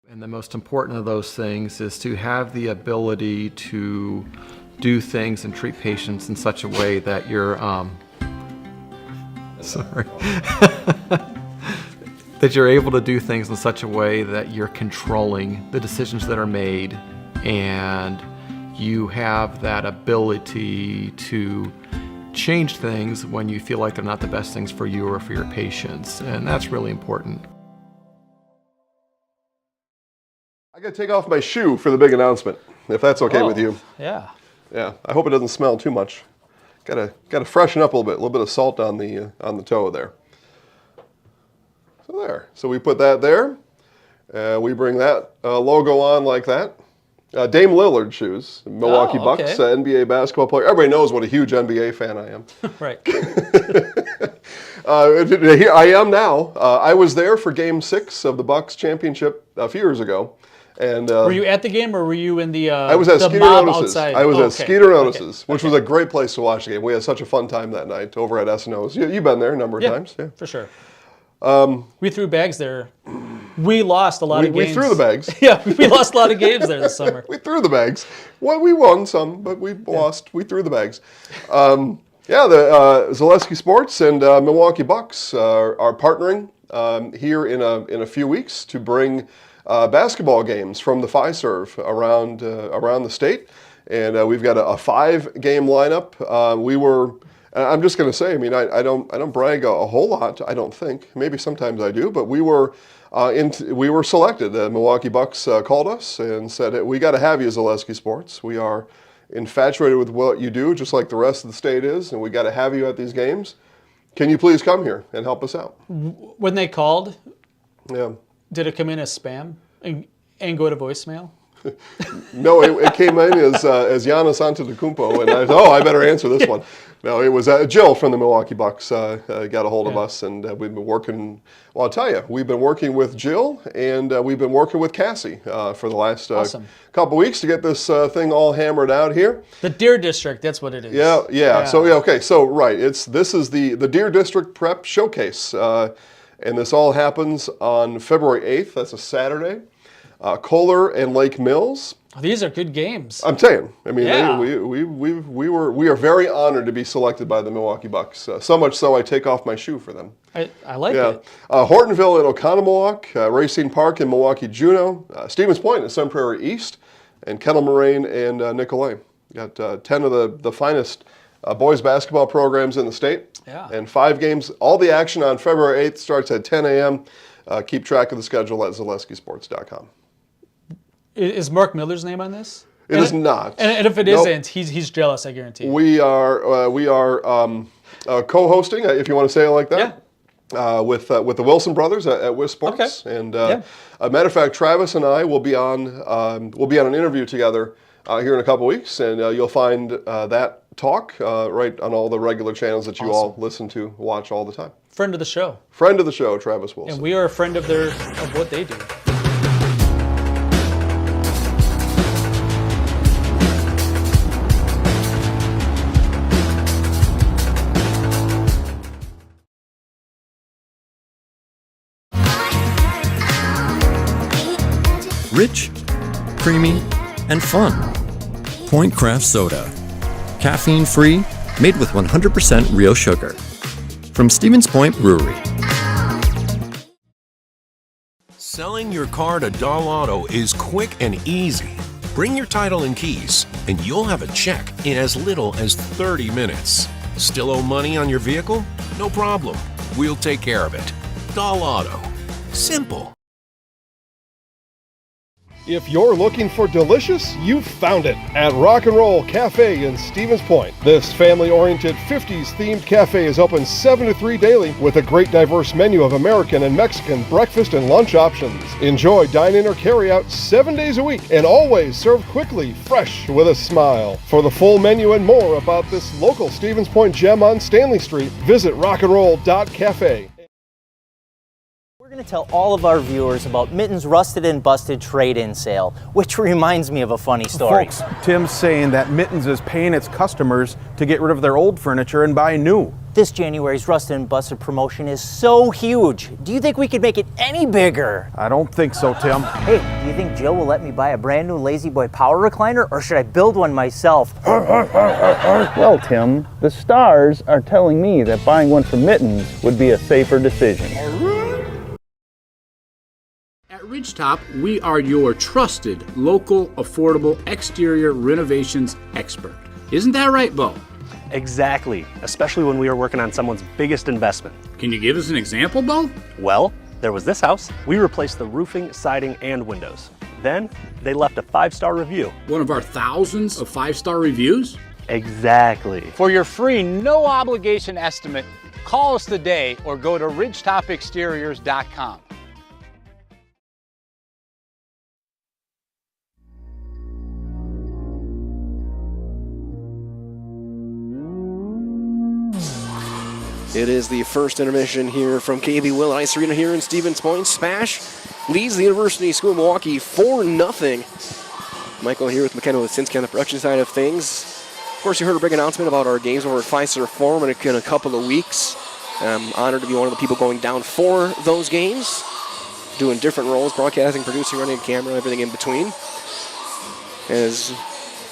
And the most important of those things is to have the ability to do things and treat patients in such a way that you're that you're able to do things in such a way that you're controlling the decisions that are made, and you have that ability to change things when you feel like they're not the best things for you or for your patients, and that's really important. I gotta take off my shoe for the big announcement, if that's okay with you. Yeah. Yeah, I hope it doesn't smell too much. Gotta freshen up a little bit of salt on the toe there. there. So we put that there. We bring that logo on like that. Dame Lillard shoes, Milwaukee Bucks, NBA basketball player. Everybody knows what a huge NBA fan I am. Right. Here I am now. I was there for Game 6 of the Bucks championship a few years ago. And were you at the game, or were you in the I was at the Skeeter mob Notices. outside? I was at Skeeter Notices, which was Okay. a great place to watch the game. We had such a fun time that night over at S&O's. You've been there a number of times. Yeah, for sure. We threw bags there. We lost a lot of games. We threw the bags. Yeah, we lost a lot of games there this summer. We threw the bags. Well, we won some, but we lost. We threw the bags. The Zaleski Sports and Milwaukee Bucks are partnering here in a few weeks to bring basketball games from the Fiserv around the state, and we've got a 5-game lineup. I'm just going to say, I mean, I don't brag a whole lot. I don't think. Maybe sometimes I do, but we were selected. The Milwaukee Bucks called us and said, "We got to have you, Zaleski Sports. We are infatuated with what you do, just like the rest of the state is, and we got to have you at these games. Can you please come here and help us out?" When they called, Yeah. did it come in as spam and go to voicemail? No, it came in as Giannis Antetokounmpo, and I thought, I better answer this one. No, it was Jill from the Milwaukee Bucks got a hold of us, and we've been working. Well, I'll tell you, we've been working with Jill, and we've been working with Cassie for the last couple weeks to get this thing all hammered out here. The Deer District, that's what it is. Yeah. So okay. So right, this is the Deer District Prep Showcase, and this all happens on February 8th. That's a Saturday. Kohler and Lake Mills. These are good games. I'm saying. I mean, Yeah. we are very honored to be selected by the Milwaukee Bucks. So much so, I take off my shoe for them. I like it. Hortonville and Oconomowoc, Racine Park in Milwaukee, Juneau, Stevens Point and Sun Prairie East, and Kettle Moraine and Nicolay. Got 10 of the finest boys basketball programs in the state. Yeah. And 5 games. All the action on February 8th starts at 10 a.m. Keep track of the schedule at Zaleskisports.com. Is Mark Miller's name on this? It is not. And if it Nope. isn't, he's jealous, I guarantee. We are co-hosting, if you want to say it like that, with the Wilson brothers at WIS Sports. Okay. And a matter of fact, Travis and I will be on an interview together here in a couple weeks, and you'll find that talk right on all the regular channels that you all listen to, watch all the time. Friend of the show. Friend of the show, Travis Wilson. And we are a friend of what they do. Rich, creamy, and fun. Point Craft Soda. Caffeine-free, made with 100% real sugar. From Stevens Point Brewery. Selling your car to Doll Auto is quick and easy. Bring your title and keys, and you'll have a check in as little as 30 minutes. Still owe money on your vehicle? No problem. We'll take care of it. Doll Auto. Simple. If you're looking for delicious, you've found it at Rock and Roll Cafe in Stevens Point. This family-oriented 50s-themed cafe is open 7 to 3 daily with a great diverse menu of American and Mexican breakfast and lunch options. Enjoy dine-in or carry-out 7 days a week and always served quickly, fresh, with a smile. For the full menu and more about this local Stevens Point gem on Stanley Street, visit rockandroll.cafe. We're going to tell all of our viewers about Mitten's Rusted and Busted trade-in sale, which reminds me of a funny story. Folks, Tim's saying that Mittens is paying its customers to get rid of their old furniture and buy new. This January's Rusted and Busted promotion is so huge. Do you think we could make it any bigger? I don't think so, Tim. Hey, do you think Jill will let me buy a brand new Lazy Boy power recliner, or should I build one myself? Well, Tim, the stars are telling me that buying one from Mittens would be a safer decision. At Ridgetop, we are your trusted, local, affordable exterior renovations expert. Isn't that right, Bo? Exactly, especially when we are working on someone's biggest investment. Can you give us an example, Bo? Well, there was this house. We replaced the roofing, siding, and windows. Then, they left a 5-star review. One of our thousands of 5-star reviews? Exactly. For your free, no obligation estimate, Call us today or go to ridgetopexteriors.com. It is the first intermission here from KB Willett Ice Arena here in Stevens Point. SPASH leads the University School of Milwaukee 4-0. Michael here with McKenna Lisinski on the production side of things. Of course, you heard a big announcement about our games over at Fiserv Forum in a couple of weeks. I'm honored to be one of the people going down for those games, doing different roles, broadcasting, producing, running a camera, everything in between. As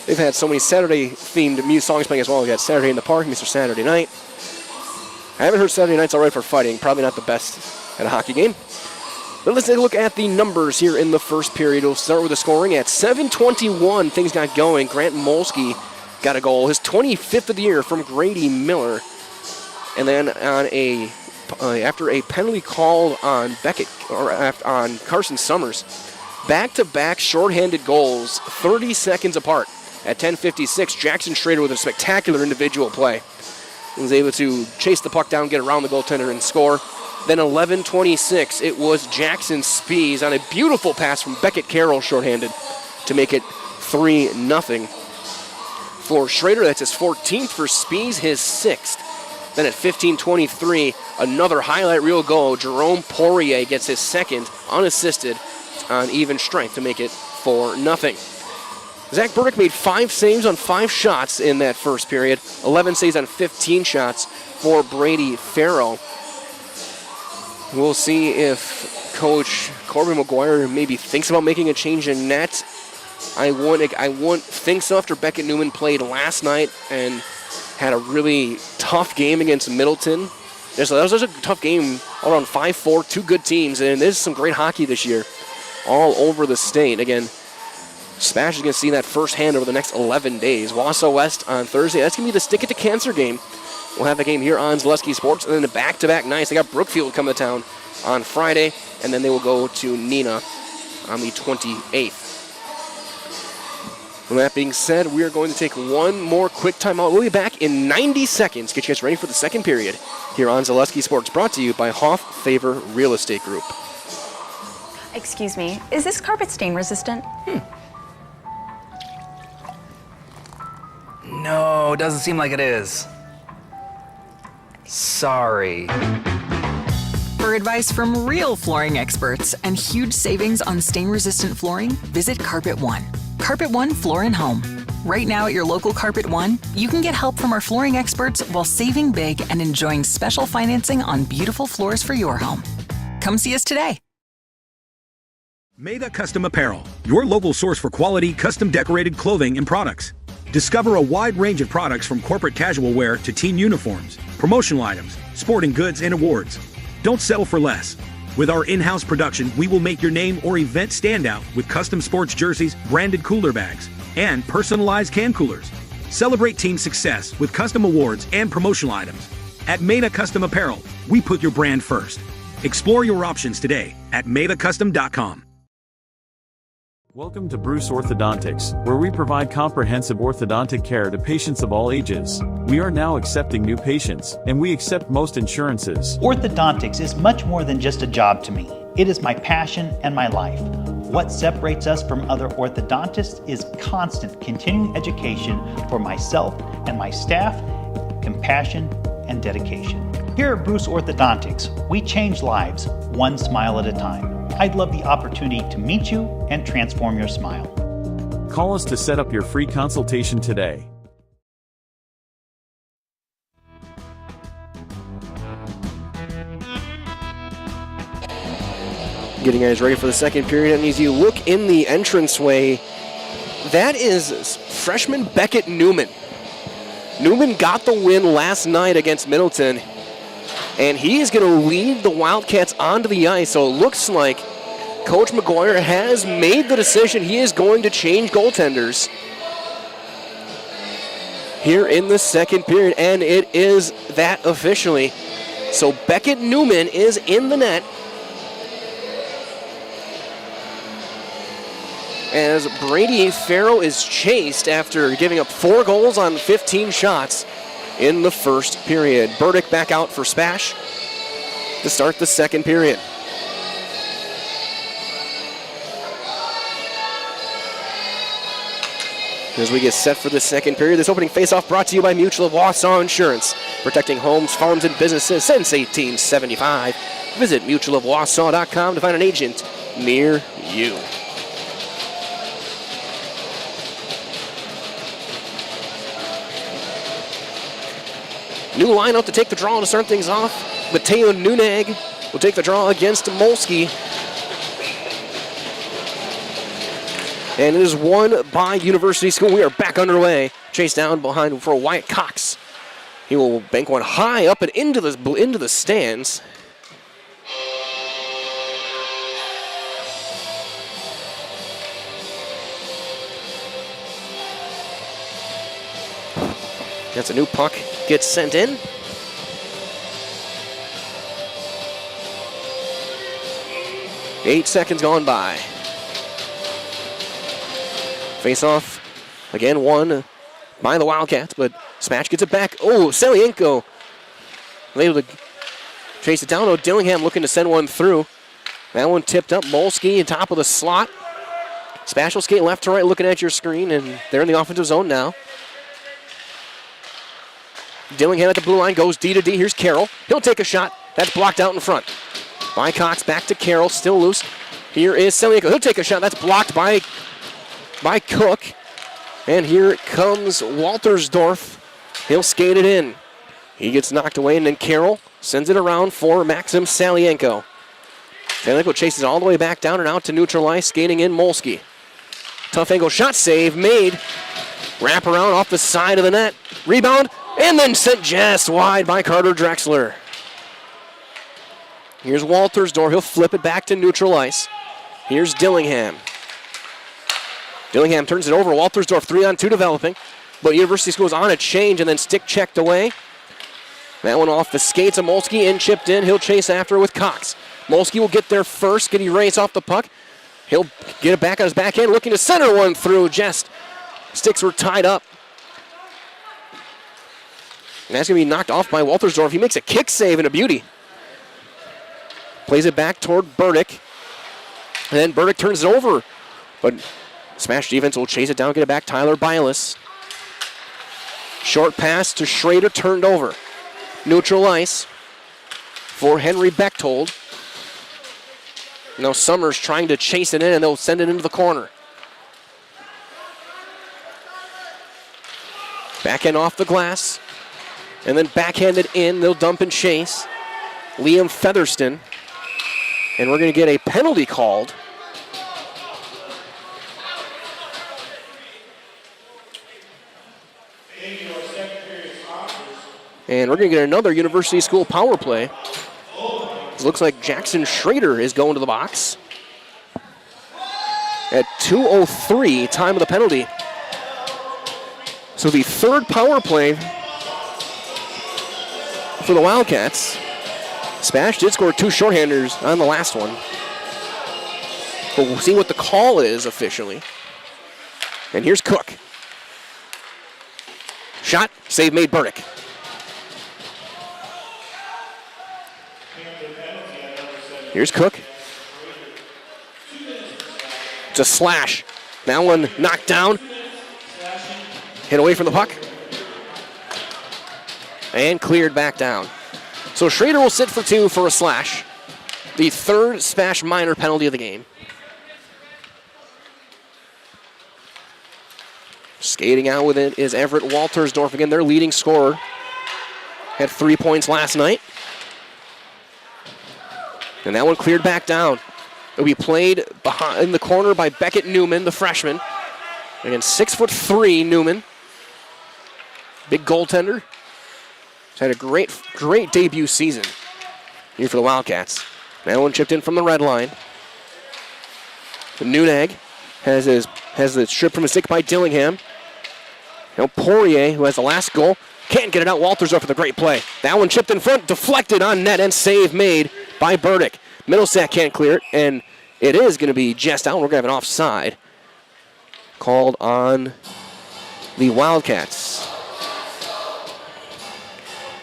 they've had so many Saturday-themed music songs playing as well. We got Saturday in the Park, Mr. Saturday Night. I haven't heard Saturday Night's All Right for Fighting. Probably not the best at a hockey game. But let's take a look at the numbers here in the first period. We'll start with the scoring at 7:21. Things got going. Grant Molsky got a goal, his 25th of the year from Grady Miller. And then after a penalty called on on Carson Summers, back-to-back shorthanded goals, 30 seconds apart. At 10:56, Jackson Schrader with a spectacular individual play. He was able to chase the puck down, get around the goaltender, and score. Then 11:26, it was Jackson Spies on a beautiful pass from Beckett Carroll, shorthanded, to make it 3-0. For Schrader, that's his 14th. For Spies, his 6th. Then at 15:23, another highlight reel goal. Jerome Poirier gets his 2nd, unassisted, on even strength to make it 4-0. Zach Burdick made 5 saves on 5 shots in that first period. 11 saves on 15 shots for Brady Farrow. We'll see if Coach Corbin McGuire maybe thinks about making a change in net. I wouldn't think so after Beckett Newman played last night and had a really tough game against Middleton. That was a tough game, all around 5-4, 2 good teams, and there's some great hockey this year all over the state. Again, SPASH is going to see that firsthand over the next 11 days. Wausau West on Thursday. That's going to be the Stick It to Cancer game. We'll have a game here on Zaleski Sports, and then the back-to-back nights. They got Brookfield coming to town on Friday, and then they will go to Neenah on the 28th. With that being said, we are going to take one more quick timeout. We'll be back in 90 seconds. Get you guys ready for the second period here on Zaleski Sports, brought to you by Hoff Favor Real Estate Group. Excuse me, is this carpet stain resistant? No, doesn't seem like it is. Sorry. For advice from real flooring experts and huge savings on stain-resistant flooring, visit Carpet One. Carpet One Floor and Home. Right now at your local Carpet One, you can get help from our flooring experts while saving big and enjoying special financing on beautiful floors for your home. Come see us today. Meda Custom Apparel, your local source for quality, custom decorated clothing and products. Discover a wide range of products from corporate casual wear to team uniforms, promotional items, sporting goods, and awards. Don't settle for less. With our in-house production, we will make your name or event stand out with custom sports jerseys, branded cooler bags, and personalized can coolers. Celebrate team success with custom awards and promotional items. At Meda Custom Apparel, we put your brand first. Explore your options today at medacustom.com. Welcome to Bruce Orthodontics, where we provide comprehensive orthodontic care to patients of all ages. We are now accepting new patients, and we accept most insurances. Orthodontics is much more than just a job to me. It is my passion and my life. What separates us from other orthodontists is constant continuing education for myself and my staff, compassion, and dedication. Here at Bruce Orthodontics, we change lives one smile at a time. I'd love the opportunity to meet you and transform your smile. Call us to set up your free consultation today. Getting guys ready for the second period, and as you look in the entranceway, that is freshman Beckett Newman. Newman got the win last night against Middleton, and he is going to lead the Wildcats onto the ice, so it looks like Coach McGuire has made the decision. He is going to change goaltenders here in the second period, and it is that officially. So Beckett Newman is in the net as Brady Farrow is chased after giving up 4 goals on 15 shots. in the first period. Burdick back out for SPASH to start the second period. As we get set for the second period, this opening faceoff brought to you by Mutual of Wausau Insurance, protecting homes, farms, and businesses since 1875. Visit mutualofwausau.com to find an agent near you. New lineup to take the draw to start things off. Mateo Nuneg will take the draw against Molsky. And it is won by University School. We are back underway. Chase down behind for Wyatt Cox. He will bank one high up and into the stands. That's a new puck. Gets sent in. Eight seconds gone by. Face off again, won by the Wildcats, but SPASH gets it back. Oh, Selienko able to chase it down. Oh, Dillingham looking to send one through. That one tipped up. Molsky on top of the slot. SPASH will skate left to right looking at your screen, and they're in the offensive zone now. Dillingham at the blue line goes D to D. Here's Carroll. He'll take a shot. That's blocked out in front. By Cox, back to Carroll, still loose. Here is Selienko. He'll take a shot. That's blocked by Cook. And here comes Waltersdorf. He'll skate it in. He gets knocked away, and then Carroll sends it around for Maxim Salienko. Salienko chases all the way back down and out to neutralize, skating in Molsky. Tough angle shot, save made. Wrap around off the side of the net. Rebound, and then sent just wide by Carter Drexler. Here's Waltersdorf. He'll flip it back to neutral ice. Here's Dillingham. Dillingham turns it over. Waltersdorf 3-on-2 developing. But University School is on a change and then stick checked away. That one off the skates of Molsky and chipped in. He'll chase after with Cox. Molsky will get there first. Get erased off the puck. He'll get it back on his backhand. Looking to center one through. Just sticks were tied up. And that's going to be knocked off by Waltersdorf. He makes a kick save and a beauty. Plays it back toward Burdick. And then Burdick turns it over. But SPASH defense will chase it down, get it back. Tyler Bylas. Short pass to Schrader, turned over. Neutral ice for Henry Bechtold. Now Summers trying to chase it in, and they'll send it into the corner. Backhand off the glass. And then backhanded in, they'll dump and chase. Liam Featherston. And we're going to get a penalty called. And we're going to get another University School power play. It looks like Jackson Schrader is going to the box. At 2:03, time of the penalty. So the third power play for the Wildcats. SPASH did score two shorthanders on the last one. But we'll see what the call is officially. And here's Cook. Shot, save made Burdick. Here's Cook. It's a slash. That one knocked down. Hit away from the puck. And cleared back down. So Schrader will sit for two for a slash. The third SPASH minor penalty of the game. Skating out with it is Everett Waltersdorf again, their leading scorer. Had 3 points last night. And that one cleared back down. It'll be played behind in the corner by Beckett Newman, the freshman. Again, 6'3" Newman. Big goaltender. He's had a great debut season here for the Wildcats. That one chipped in from the red line. Nuneg has the strip from his stick by Dillingham. Now Poirier, who has the last goal, can't get it out. Waltersdorf with a great play. That one chipped in front, deflected on net, and save made by Burdick. Middlesex can't clear it, and it is going to be just out. We're going to have an offside called on the Wildcats.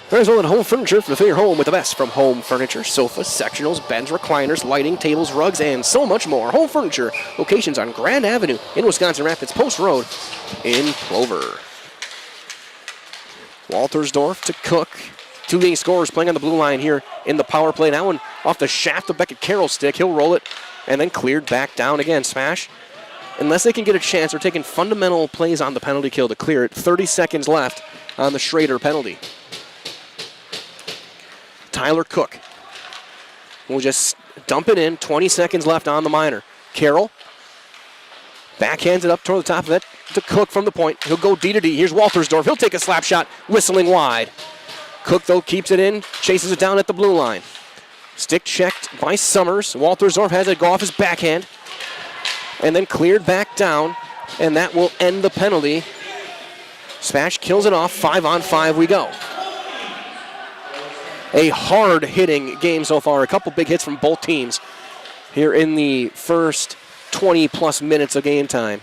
There's all at Home Furniture for your home with the best from home furniture, sofas, sectionals, beds, recliners, lighting, tables, rugs, and so much more. Home Furniture, locations on Grand Avenue in Wisconsin Rapids, Post Road in Clover. Waltersdorf to Cook. Two leading scorers playing on the blue line here in the power play. That one off the shaft of Beckett Carroll's stick. He'll roll it and then cleared back down again. SPASH, unless they can get a chance, they're taking fundamental plays on the penalty kill to clear it. 30 seconds left on the Schrader penalty. Tyler Cook will just dump it in. 20 seconds left on the minor. Carroll backhands it up toward the top of it to Cook from the point. He'll go D to D. Here's Waltersdorf. He'll take a slap shot, whistling wide. Cook, though, keeps it in, chases it down at the blue line. Stick checked by Summers. Waltersdorf has it go off his backhand and then cleared back down, and that will end the penalty. SPASH kills it off. 5-on-5 we go. A hard-hitting game so far. A couple big hits from both teams here in the first 20-plus minutes of game time.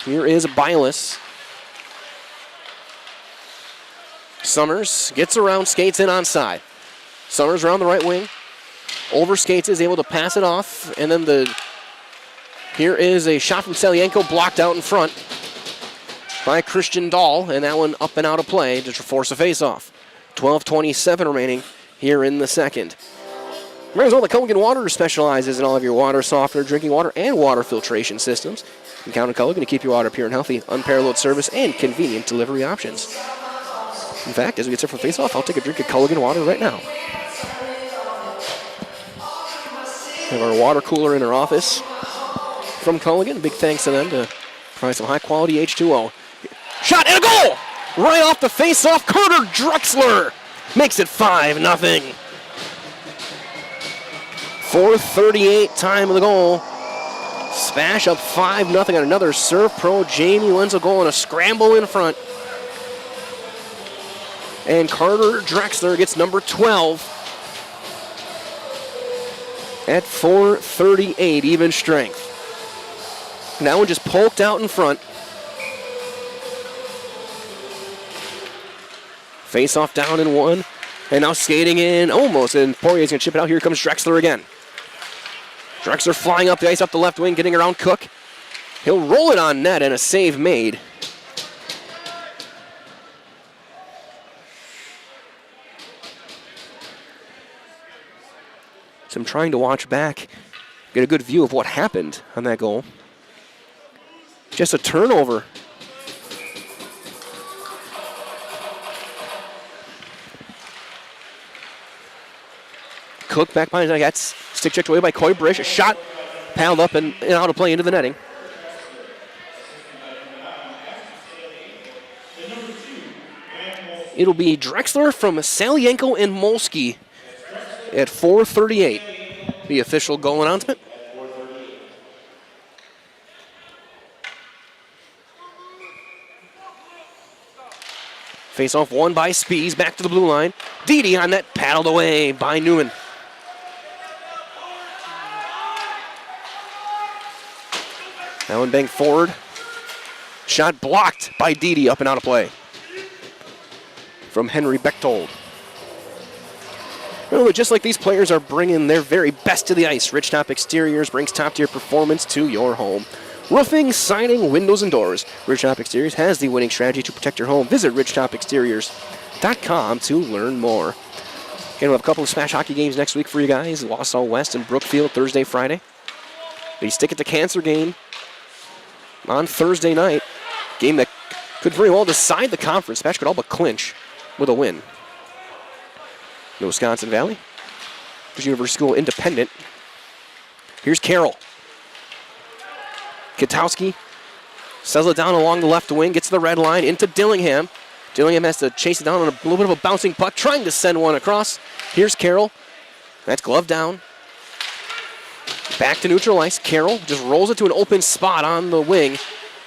Here is Bylas. Summers gets around, skates in onside. Summers around the right wing. Over skates, is able to pass it off. And then here is a shot from Selienko, blocked out in front by Christian Dahl. And that one up and out of play to force a face-off. 12:27 remaining here in the second. Remember, the Culligan Water specializes in all of your water softener, drinking water, and water filtration systems. You can count on Culligan to keep your water pure and healthy, unparalleled service, and convenient delivery options. In fact, as we get set for face-off, I'll take a drink of Culligan water right now. We have our water cooler in our office from Culligan. Big thanks to them to provide some high-quality H2O. Shot and a goal! Right off the face-off, Carter Drexler makes it 5-0. 4:38 time of the goal. SPASH up 5-0 on another serve pro. Jamie Wenzel goal and a scramble in front. And Carter Drexler gets number 12 at 4:38, even strength. That one just poked out in front. Face-off down in one. And now skating in almost. And Poirier's going to chip it out. Here comes Drexler again. Drexler flying up the ice up the left wing, getting around Cook. He'll roll it on net and a save made. So I'm trying to watch back, get a good view of what happened on that goal. Just a turnover. Cook back behind his net, stick checked away by Coy Brish. A shot paddled up and out of play into the netting. It'll be Drexler from Salienko and Molsky at 4:38. The official goal announcement. Face-off won by Spees, back to the blue line. Didi on net, paddled away by Newman. That one banged forward. Shot blocked by Didi, up and out of play. From Henry Bechtold. Remember, just like these players are bringing their very best to the ice, Ridgetop Exteriors brings top-tier performance to your home. Roofing, siding, windows, and doors. Ridgetop Exteriors has the winning strategy to protect your home. Visit ridgetopexteriors.com to learn more. Again, we'll have a couple of SPASH hockey games next week for you guys. Wausau West and Brookfield Thursday, Friday. The Stick It to Cancer game on Thursday night. Game that could very well decide the conference. SPASH could all but clinch with a win. The Wisconsin Valley. There's University School Independent. Here's Carroll. Kitowski settles it down along the left wing, gets to the red line into Dillingham. Dillingham has to chase it down on a little bit of a bouncing puck, trying to send one across. Here's Carroll. That's glove down. Back to neutral ice. Carroll just rolls it to an open spot on the wing.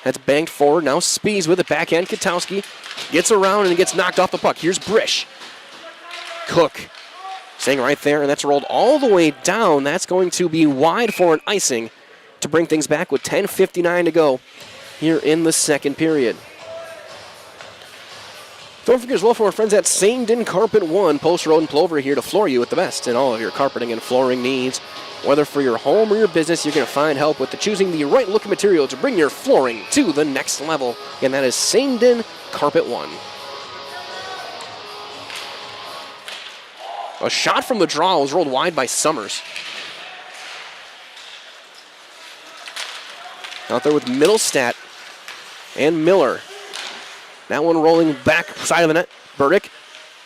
That's banged forward. Now Spees with it. Backhand. Kitowski gets around and gets knocked off the puck. Here's Brish. Cook staying right there, and that's rolled all the way down. That's going to be wide for an icing to bring things back with 10:59 to go here in the second period. Don't forget as well from our friends at Saindon Carpet One, Post Road and Plover, here to floor you with the best in all of your carpeting and flooring needs. Whether for your home or your business, you're going to find help with choosing the right looking material to bring your flooring to the next level. And that is Saindon Carpet One. A shot from the draw was rolled wide by Summers. Out there with Middlestat and Miller. That one rolling back side of the net. Burdick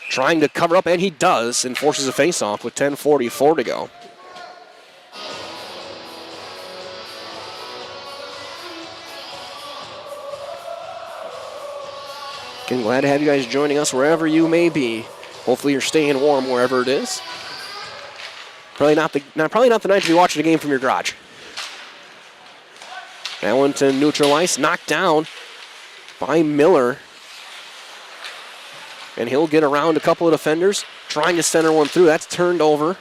trying to cover up, and he does, and forces a face-off with 10:44 to go. Again, glad to have you guys joining us wherever you may be. Hopefully you're staying warm wherever it is. Probably not the night to be watching a game from your garage. That one to neutral ice, knocked down by Miller. And he'll get around a couple of defenders, trying to center one through. That's turned over.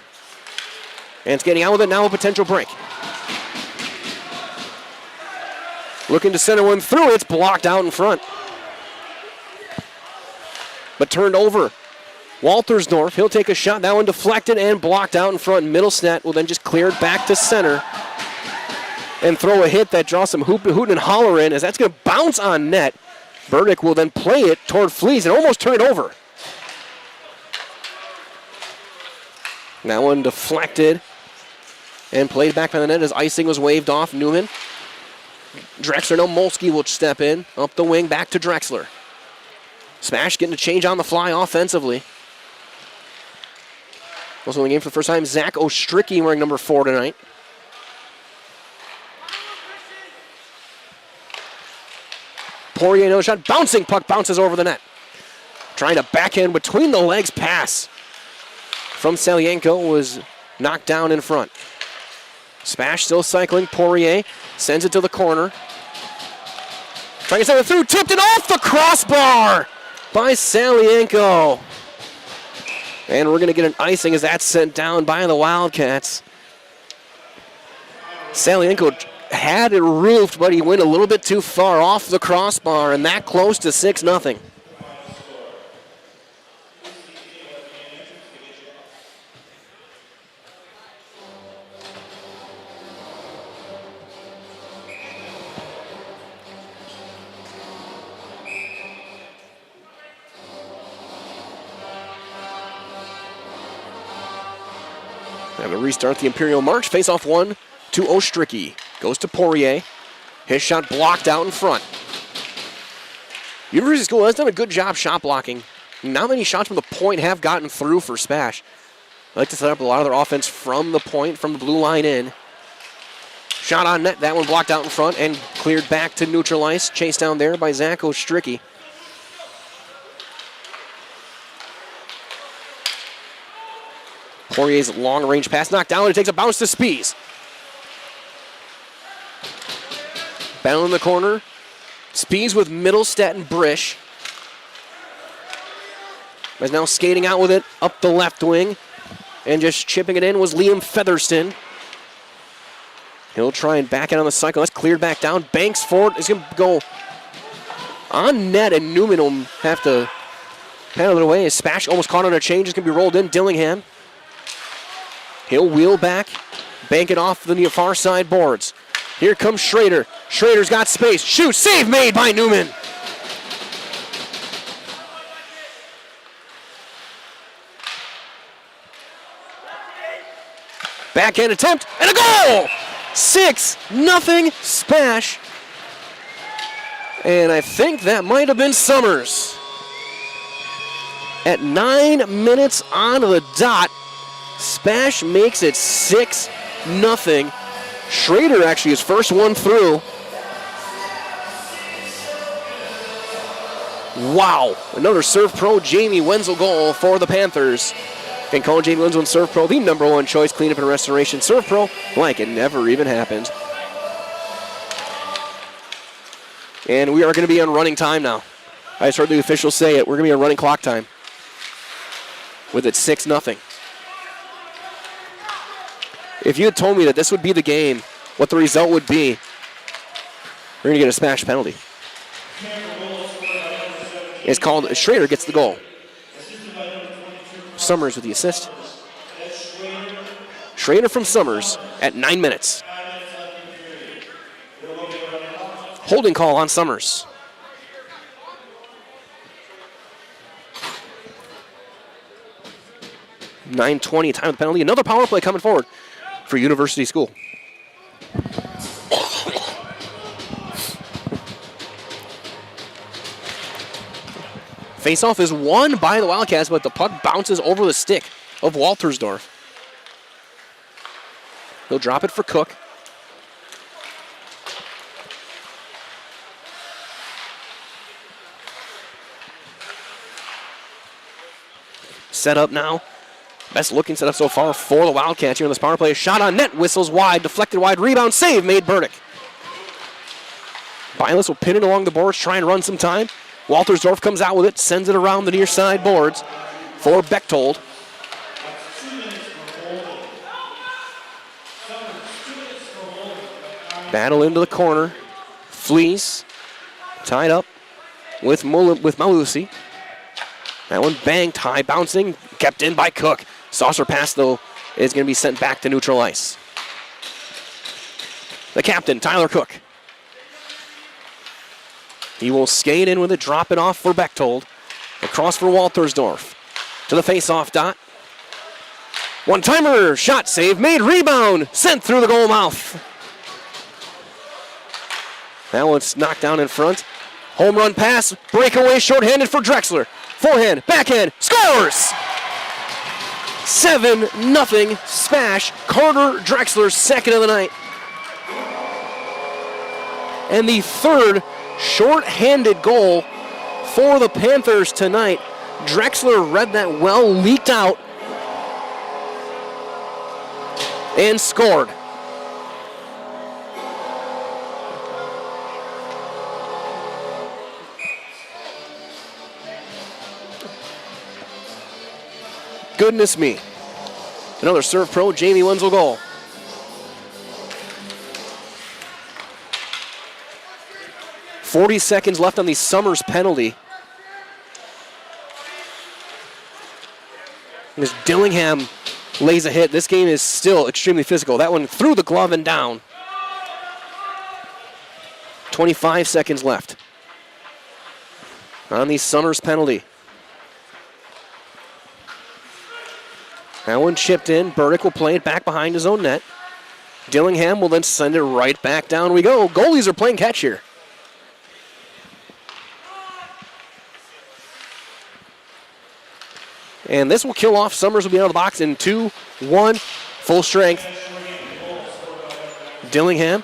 And it's getting out with it now, a potential break. Looking to center one through, it's blocked out in front. But turned over. Waltersdorf, he'll take a shot. That one deflected and blocked out in front. Middlestat will then just clear it back to center. And throw a hit that draws some hoot and holler in, as that's going to bounce on net. Burdick will then play it toward Fleas and almost turn it over. That one deflected and played back by the net as icing was waved off. Newman. Drexler, no, Molsky will step in. Up the wing, back to Drexler. Smash getting a change on the fly offensively. Also in the game for the first time, Zach Ostricki wearing number 4 tonight. Poirier, no shot. Bouncing puck bounces over the net. Trying to backhand between the legs pass from Salienko was knocked down in front. Spash still cycling. Poirier sends it to the corner. Trying to send it through. Tipped it off the crossbar by Salienko. And we're going to get an icing as that's sent down by the Wildcats. Salienko had it roofed, but he went a little bit too far off the crossbar, and that close to 6-0. Have to restart the Imperial March. Face off one to Ostricki. Goes to Poirier. His shot blocked out in front. University School has done a good job shot blocking. Not many shots from the point have gotten through for Spash. They like to set up a lot of their offense from the point, from the blue line in. Shot on net. That one blocked out in front and cleared back to neutral ice. Chased down there by Zach Ostricki. Poirier's long-range pass knocked down. It takes a bounce to Spies. Battle in the corner. Spies with Middlestat and Brish. Is now skating out with it up the left wing. And just chipping it in was Liam Featherston. He'll try and back it on the cycle. That's cleared back down. Banks for it. Is going to go on net, and Newman will have to paddle it away. Spash almost caught on a change. It's going to be rolled in. Dillingham. He'll wheel back, bank it off the far side boards. Here comes Schrader. Schrader's got space. Shoot, save made by Newman. Backhand attempt, and a goal! 6-0 Spash. And I think that might have been Summers. At 9 minutes on the dot, Spash makes it 6-0. Schrader actually his first one through. Wow. Another Serve Pro Jamie Wenzel goal for the Panthers. And call Jamie Wenzel and Serve Pro the #1 choice, cleanup and restoration. Serve Pro like it never even happened. And we are going to be on running time now. I just heard the officials say it. We're going to be on running clock time. With it 6-0. If you had told me that this would be the game, what the result would be, we're going to get a Smash penalty. is called. Schrader gets the goal. Summers with the assist. Schrader from Summers at 9 minutes. Holding call on Summers. .920 time of the penalty. Another power play coming forward for University School. Faceoff is won by the Wildcats, but the puck bounces over the stick of Waltersdorf. He'll drop it for Cook. Set up now. Best looking setup so far for the Wildcats here in this power play. Shot on net, whistles wide, deflected wide, rebound, save made Burdick. Bilas will pin it along the boards, try and run some time. Waltersdorf comes out with it, sends it around the near side boards for Bechtold. Battle into the corner. Flees tied up with Malusi. That one banked, high bouncing, kept in by Cook. Saucer pass, though, is going to be sent back to neutral ice. The captain, Tyler Cook. He will skate in with it, drop it off for Bechtold. Across for Waltersdorf. To the face-off dot. One-timer, shot save, made, rebound, sent through the goal mouth. That one's knocked down in front. Home run pass, breakaway, shorthanded for Drexler. Forehand, backhand, scores! 7-0 SPASH. Carter Drexler, second of the night. And the third short-handed goal for the Panthers tonight. Drexler read that well, leaked out, and scored. Goodness me. Another serve pro, Jamie Wenzel goal. .40 seconds left on the Summers penalty. As Dillingham lays a hit. This game is still extremely physical. That one through the glove and down. 25 seconds left on the Summers penalty. That one chipped in. Burdick will play it back behind his own net. Dillingham will then send it right back down we go. Goalies are playing catch here. And this will kill off. Summers will be out of the box in 2-1, full strength. Dillingham.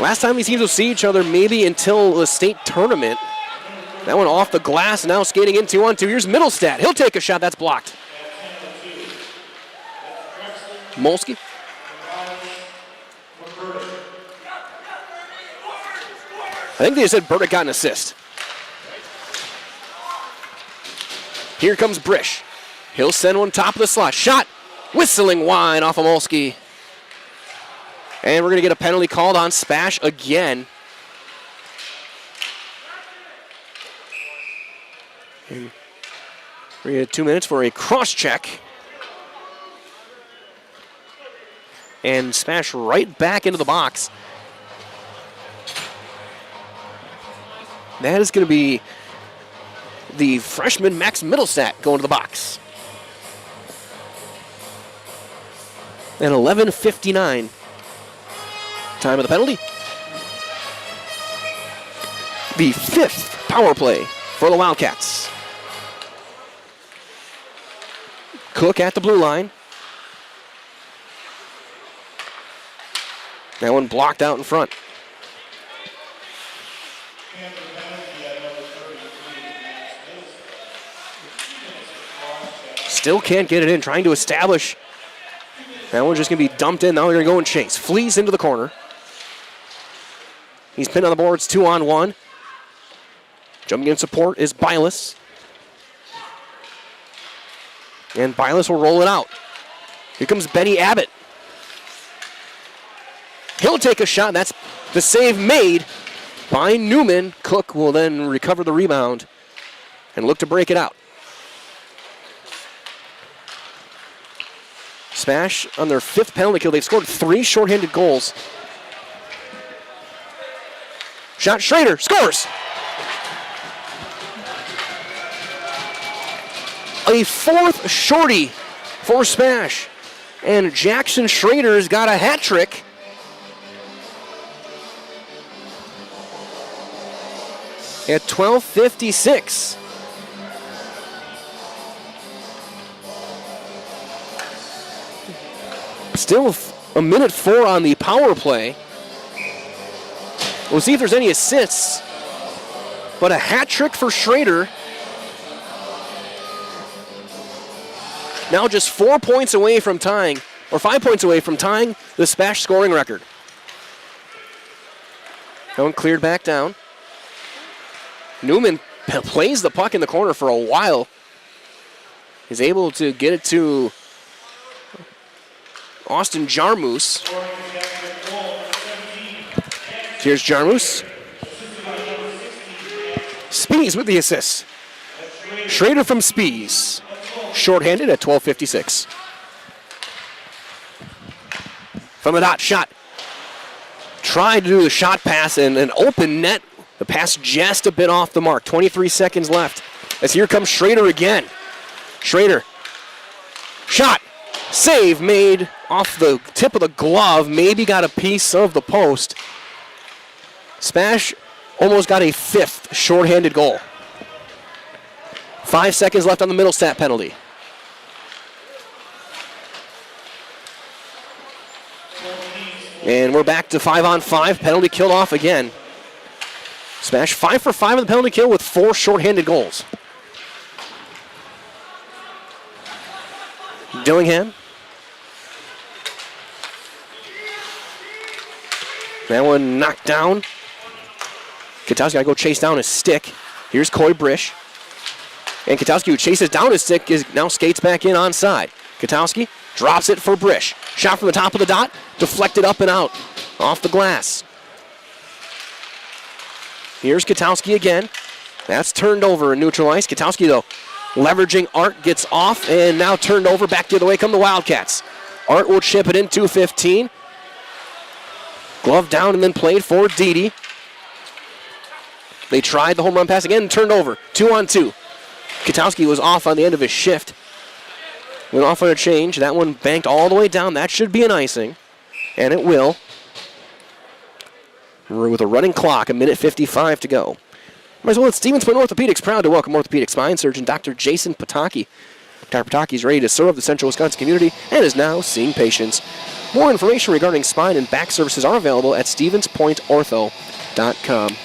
Last time these teams will see each other maybe until the state tournament. That one off the glass, now skating in 2-on-2. Here's Middlestat. He'll take a shot, that's blocked. Molsky. I think they just said Burdick got an assist. Here comes Brish. He'll send one top of the slot. Shot whistling wide off of Molsky. And we're going to get a penalty called on SPASH again. And we get 2 minutes for a cross check. And SPASH right back into the box. That is going to be the freshman Max Middlestat going to the box. And 11:59. Time of the penalty. The fifth power play for the Wildcats. Cook at the blue line. That one blocked out in front. Still can't get it in, trying to establish. That one's just going to be dumped in. Now they're going to go and chase. Flees into the corner. He's pinned on the boards, 2-on-1. Jumping in support is Bilas. And Bilas will roll it out. Here comes Benny Abbott. He'll take a shot. That's the save made by Newman. Cook will then recover the rebound and look to break it out. SPASH on their 5th penalty kill. They've scored 3 shorthanded goals. Shot, Schrader scores. A 4th shorty for SPASH. And Jackson Schrader's got a hat trick. At 12:56. Still a minute 4 on the power play. We'll see if there's any assists. But a hat trick for Schrader. Now just 4 points away from tying, or 5 points away from tying the SPASH scoring record. That one cleared back down. Newman plays the puck in the corner for a while. He's able to get it to Austin Jarmus. Here's Jarmus. Spees with the assist. Schrader from Spees. Shorthanded at 12:56. From the dot, shot. Tried to do the shot pass and an open net. The pass just a bit off the mark. 23 seconds left. As here comes Schrader again. Schrader. Shot. Save made off the tip of the glove. Maybe got a piece of the post. SPASH almost got a 5th shorthanded goal. 5 seconds left on the Middlestat penalty. And we're back to 5-on-5. Penalty killed off again. SPASH 5 for 5 on the penalty kill with 4 shorthanded goals. Dillingham. That one knocked down. Katowski got to go chase down his stick. Here's Coy Brish. And Katowski, who chases down his stick, now skates back in onside. Katowski drops it for Brish. Shot from the top of the dot. Deflected up and out. Off the glass. Here's Katowski again. That's turned over in neutral ice. Katowski, though, leveraging Art, gets off and now turned over. Back the other way come the Wildcats. Art will chip it in 2:15. Glove down and then played for Dede. They tried the home run pass again and turned over. 2-on-2. Katowski was off on the end of his shift. Went off on a change. That one banked all the way down. That should be an icing. And it will. With a running clock, 1:55 to go. Might as well, it's Stevens Point Orthopedics proud to welcome orthopedic spine surgeon Dr. Jason Pataki. Dr. Pataki is ready to serve the central Wisconsin community and is now seeing patients. More information regarding spine and back services are available at stevenspointortho.com.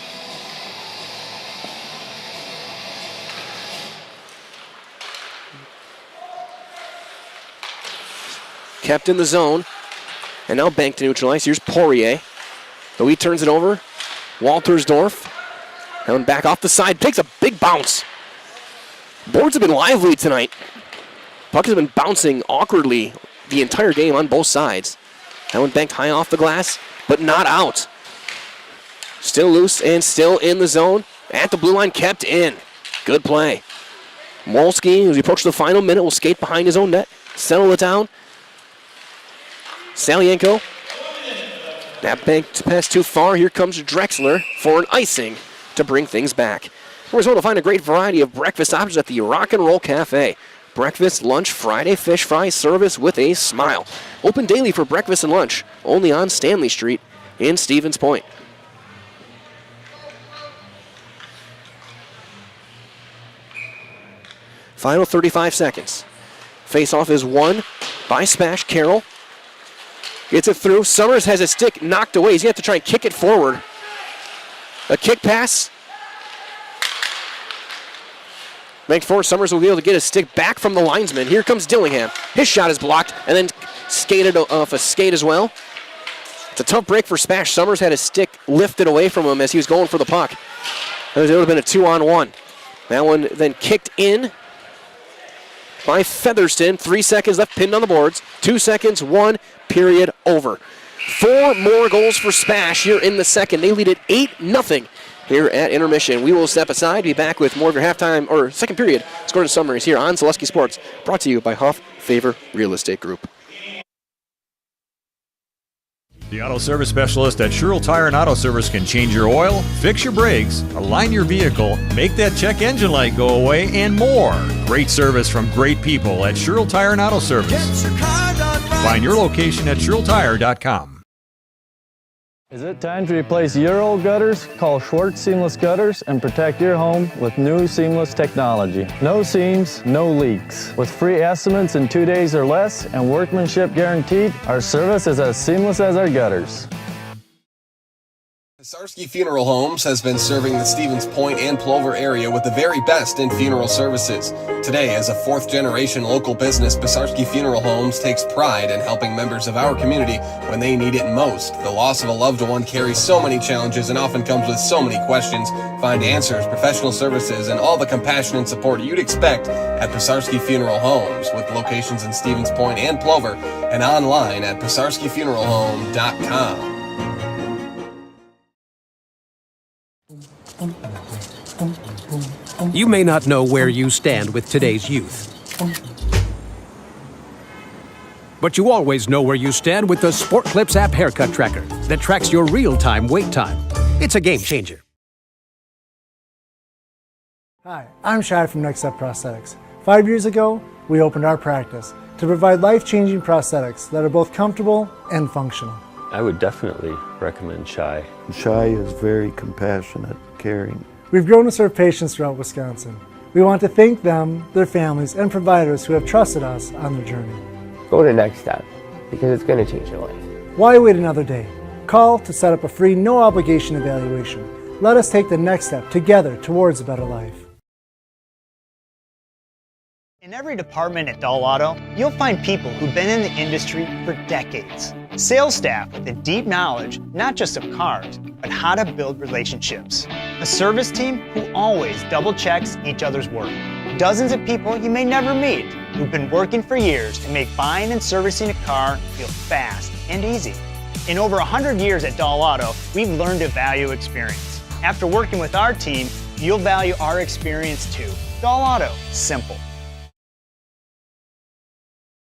Kept in the zone, and now banked to neutral ice. Here's Poirier. Though he turns it over. Waltersdorf. And back off the side. Takes a big bounce. Boards have been lively tonight. Puck has been bouncing awkwardly the entire game on both sides. That one banked high off the glass, but not out. Still loose and still in the zone. At the blue line, kept in. Good play. Molsky, as he approaches the final minute, will skate behind his own net. Settle it down. Salienko. That banked pass too far. Here comes Drexler for an icing to bring things back. We're able to find a great variety of breakfast options at the Rock and Roll Cafe. Breakfast, lunch, Friday, fish fry service with a smile. Open daily for breakfast and lunch, only on Stanley Street in Stevens Point. Final 35 seconds. Face-off is won by SPASH. Carroll gets it through. Summers has his stick knocked away. He's going to have to try and kick it forward. A kick pass. Banked forward. Summers will be able to get his stick back from the linesman. Here comes Dillingham. His shot is blocked and then skated off a skate as well. It's a tough break for SPASH. Summers had his stick lifted away from him as he was going for the puck. It would have been a 2-on-1. That one then kicked in by Featherston. 3 seconds left, pinned on the boards. 2 seconds, 1, period, over. 4 more goals for SPASH here in the second. They lead it 8-0 here at intermission. We will step aside, be back with more of your halftime or second period scoring summaries here on Selesky Sports, brought to you by Huff Favor Real Estate Group. The auto service specialist at Sherrill Tire and Auto Service can change your oil, fix your brakes, align your vehicle, make that check engine light go away, and more. Great service from great people at Sherrill Tire and Auto Service. Find your location at SherrillTire.com. Is it time to replace your old gutters? Call Schwartz Seamless Gutters and protect your home with new seamless technology. No seams, no leaks. With free estimates in 2 days or less and workmanship guaranteed, our service is as seamless as our gutters. Pisarski Funeral Homes has been serving the Stevens Point and Plover area with the very best in funeral services. Today, as a fourth-generation local business, Pisarski Funeral Homes takes pride in helping members of our community when they need it most. The loss of a loved one carries so many challenges and often comes with so many questions. Find answers, professional services, and all the compassion and support you'd expect at Pisarski Funeral Homes, with locations in Stevens Point and Plover, and online at PisarskiFuneralHome.com. You may not know where you stand with today's youth, but you always know where you stand with the Sport Clips app haircut tracker that tracks your real-time wait time. It's a game changer. Hi, I'm Shai from Next Step Prosthetics. 5 years ago, we opened our practice to provide life-changing prosthetics that are both comfortable and functional. I would definitely recommend Shai. Shai is very compassionate, caring. We've grown to serve patients throughout Wisconsin. We want to thank them, their families, and providers who have trusted us on their journey. Go to Next Step, because it's going to change your life. Why wait another day? Call to set up a free, no-obligation evaluation. Let us take the next step together towards a better life. In every department at Dahl Auto, you'll find people who've been in the industry for decades. Sales staff with a deep knowledge, not just of cars, but how to build relationships. A service team who always double checks each other's work. Dozens of people you may never meet who've been working for years to make buying and servicing a car feel fast and easy. In over 100 years at Dahl Auto, we've learned to value experience. After working with our team, you'll value our experience too. Dahl Auto, simple.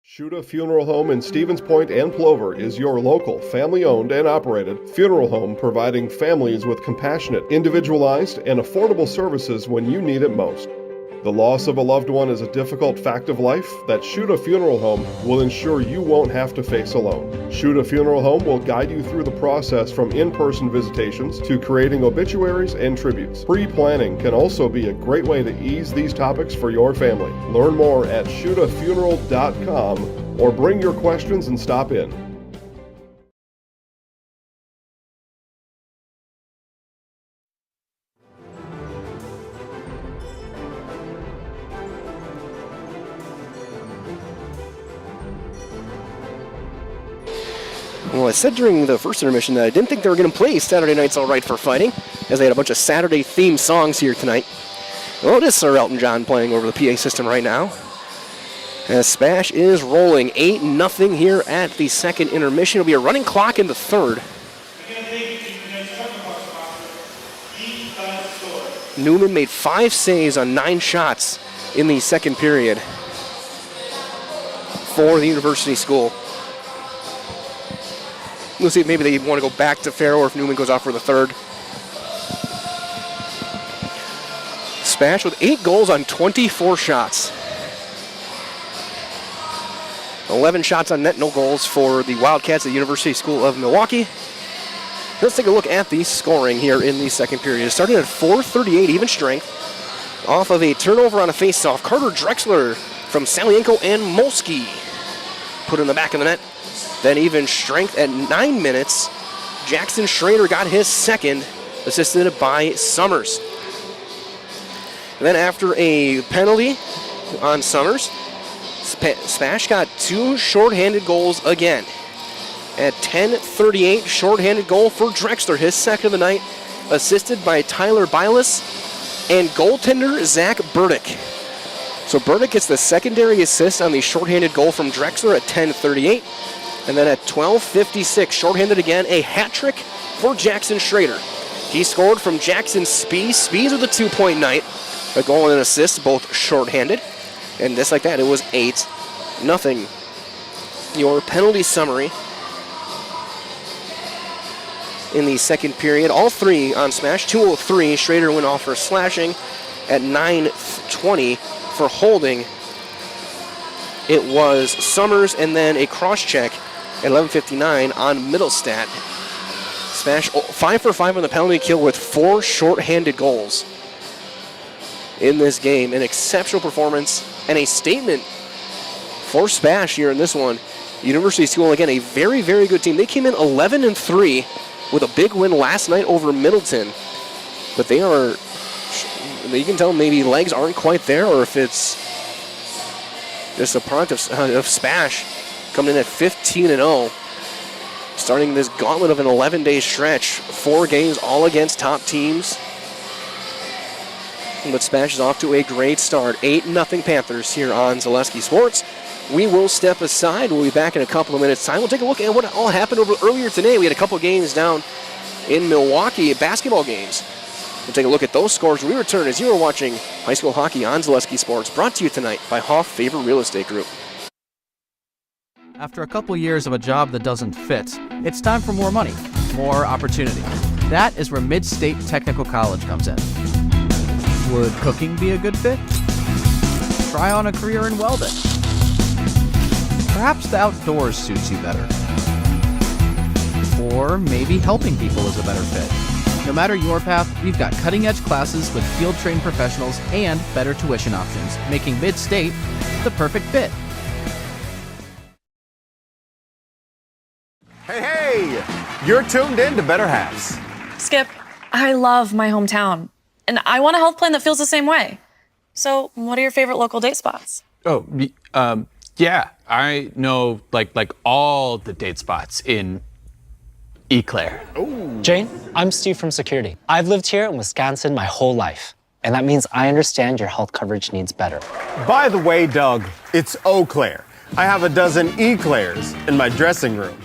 Shuda Funeral Home in Stevens Point and Plover is your local, family-owned and operated funeral home, providing families with compassionate, individualized, and affordable services when you need it most. The loss of a loved one is a difficult fact of life that Shuda Funeral Home will ensure you won't have to face alone. Shuda Funeral Home will guide you through the process from in-person visitations to creating obituaries and tributes. Pre-planning can also be a great way to ease these topics for your family. Learn more at shudafuneral.com or bring your questions and stop in. Well, I said during the first intermission that I didn't think they were going to play Saturday Night's All Right for Fighting, as they had a bunch of Saturday-themed songs here tonight. Well, it is Sir Elton John playing over the PA system right now, as SPASH is rolling 8-0 here at the second intermission. It'll be a running clock in the third. Newman made 5 saves on 9 shots in the second period for the University School. We'll see if maybe they want to go back to Farrow or if Newman goes off for the third. SPASH with 8 goals on 24 shots. 11 shots on net, no goals for the Wildcats at the University School of Milwaukee. Let's take a look at the scoring here in the second period. It started at 4:38 even strength. Off of a turnover on a faceoff, Carter Drexler from Salienko and Molsky put in the back of the net. Then even strength at 9 minutes, Jackson Schrader got his second, assisted by Summers. And then after a penalty on Summers, SPASH got 2 shorthanded goals again. At 10:38, shorthanded goal for Drexler, his second of the night, assisted by Tyler Bilas and goaltender Zach Burdick. So Burdick gets the secondary assist on the shorthanded goal from Drexler at 10:38. And then at 12:56, shorthanded again, a hat trick for Jackson Schrader. He scored from Jackson Spees. Spees with a 2-point night. A goal and an assist, both shorthanded. And just like that, it was 8-0. Your penalty summary in the second period. All three on Smash. 2:03, Schrader went off for slashing. At 9:20 for holding, it was Summers, and then a cross-check at 11:59 on Middlestat. Smash 5 for 5 on the penalty kill with 4 short-handed goals in this game. An exceptional performance and a statement for Spash here in this one. University School, again, a very, very good team. They came in 11-3 with a big win last night over Middleton. But they are, you can tell maybe legs aren't quite there, or if it's just a product of Spash coming in at 15-0. Starting this gauntlet of an 11-day stretch. 4 games all against top teams. But Spash is off to a great start. 8-0 Panthers here on Zaleski Sports. We will step aside. We'll be back in a couple of minutes' time. We'll take a look at what all happened earlier today. We had a couple games down in Milwaukee, basketball games. We'll take a look at those scores when we return as you are watching high school hockey on Zaleski Sports, brought to you tonight by Hoff Favor Real Estate Group. After a couple years of a job that doesn't fit, it's time for more money, more opportunity. That is where Mid-State Technical College comes in. Would cooking be a good fit? Try on a career in welding. Perhaps the outdoors suits you better. Or maybe helping people is a better fit. No matter your path, we've got cutting-edge classes with field-trained professionals and better tuition options, making Mid-State the perfect fit. Hey, you're tuned in to Better Halves. Skip, I love my hometown, and I want a health plan that feels the same way. So, what are your favorite local date spots? Oh, yeah, I know like all the date spots in Eau Claire. Jane, I'm Steve from Security. I've lived here in Wisconsin my whole life, and that means I understand your health coverage needs better. By the way, Doug, it's Eau Claire. I have a dozen Eclairs in my dressing room.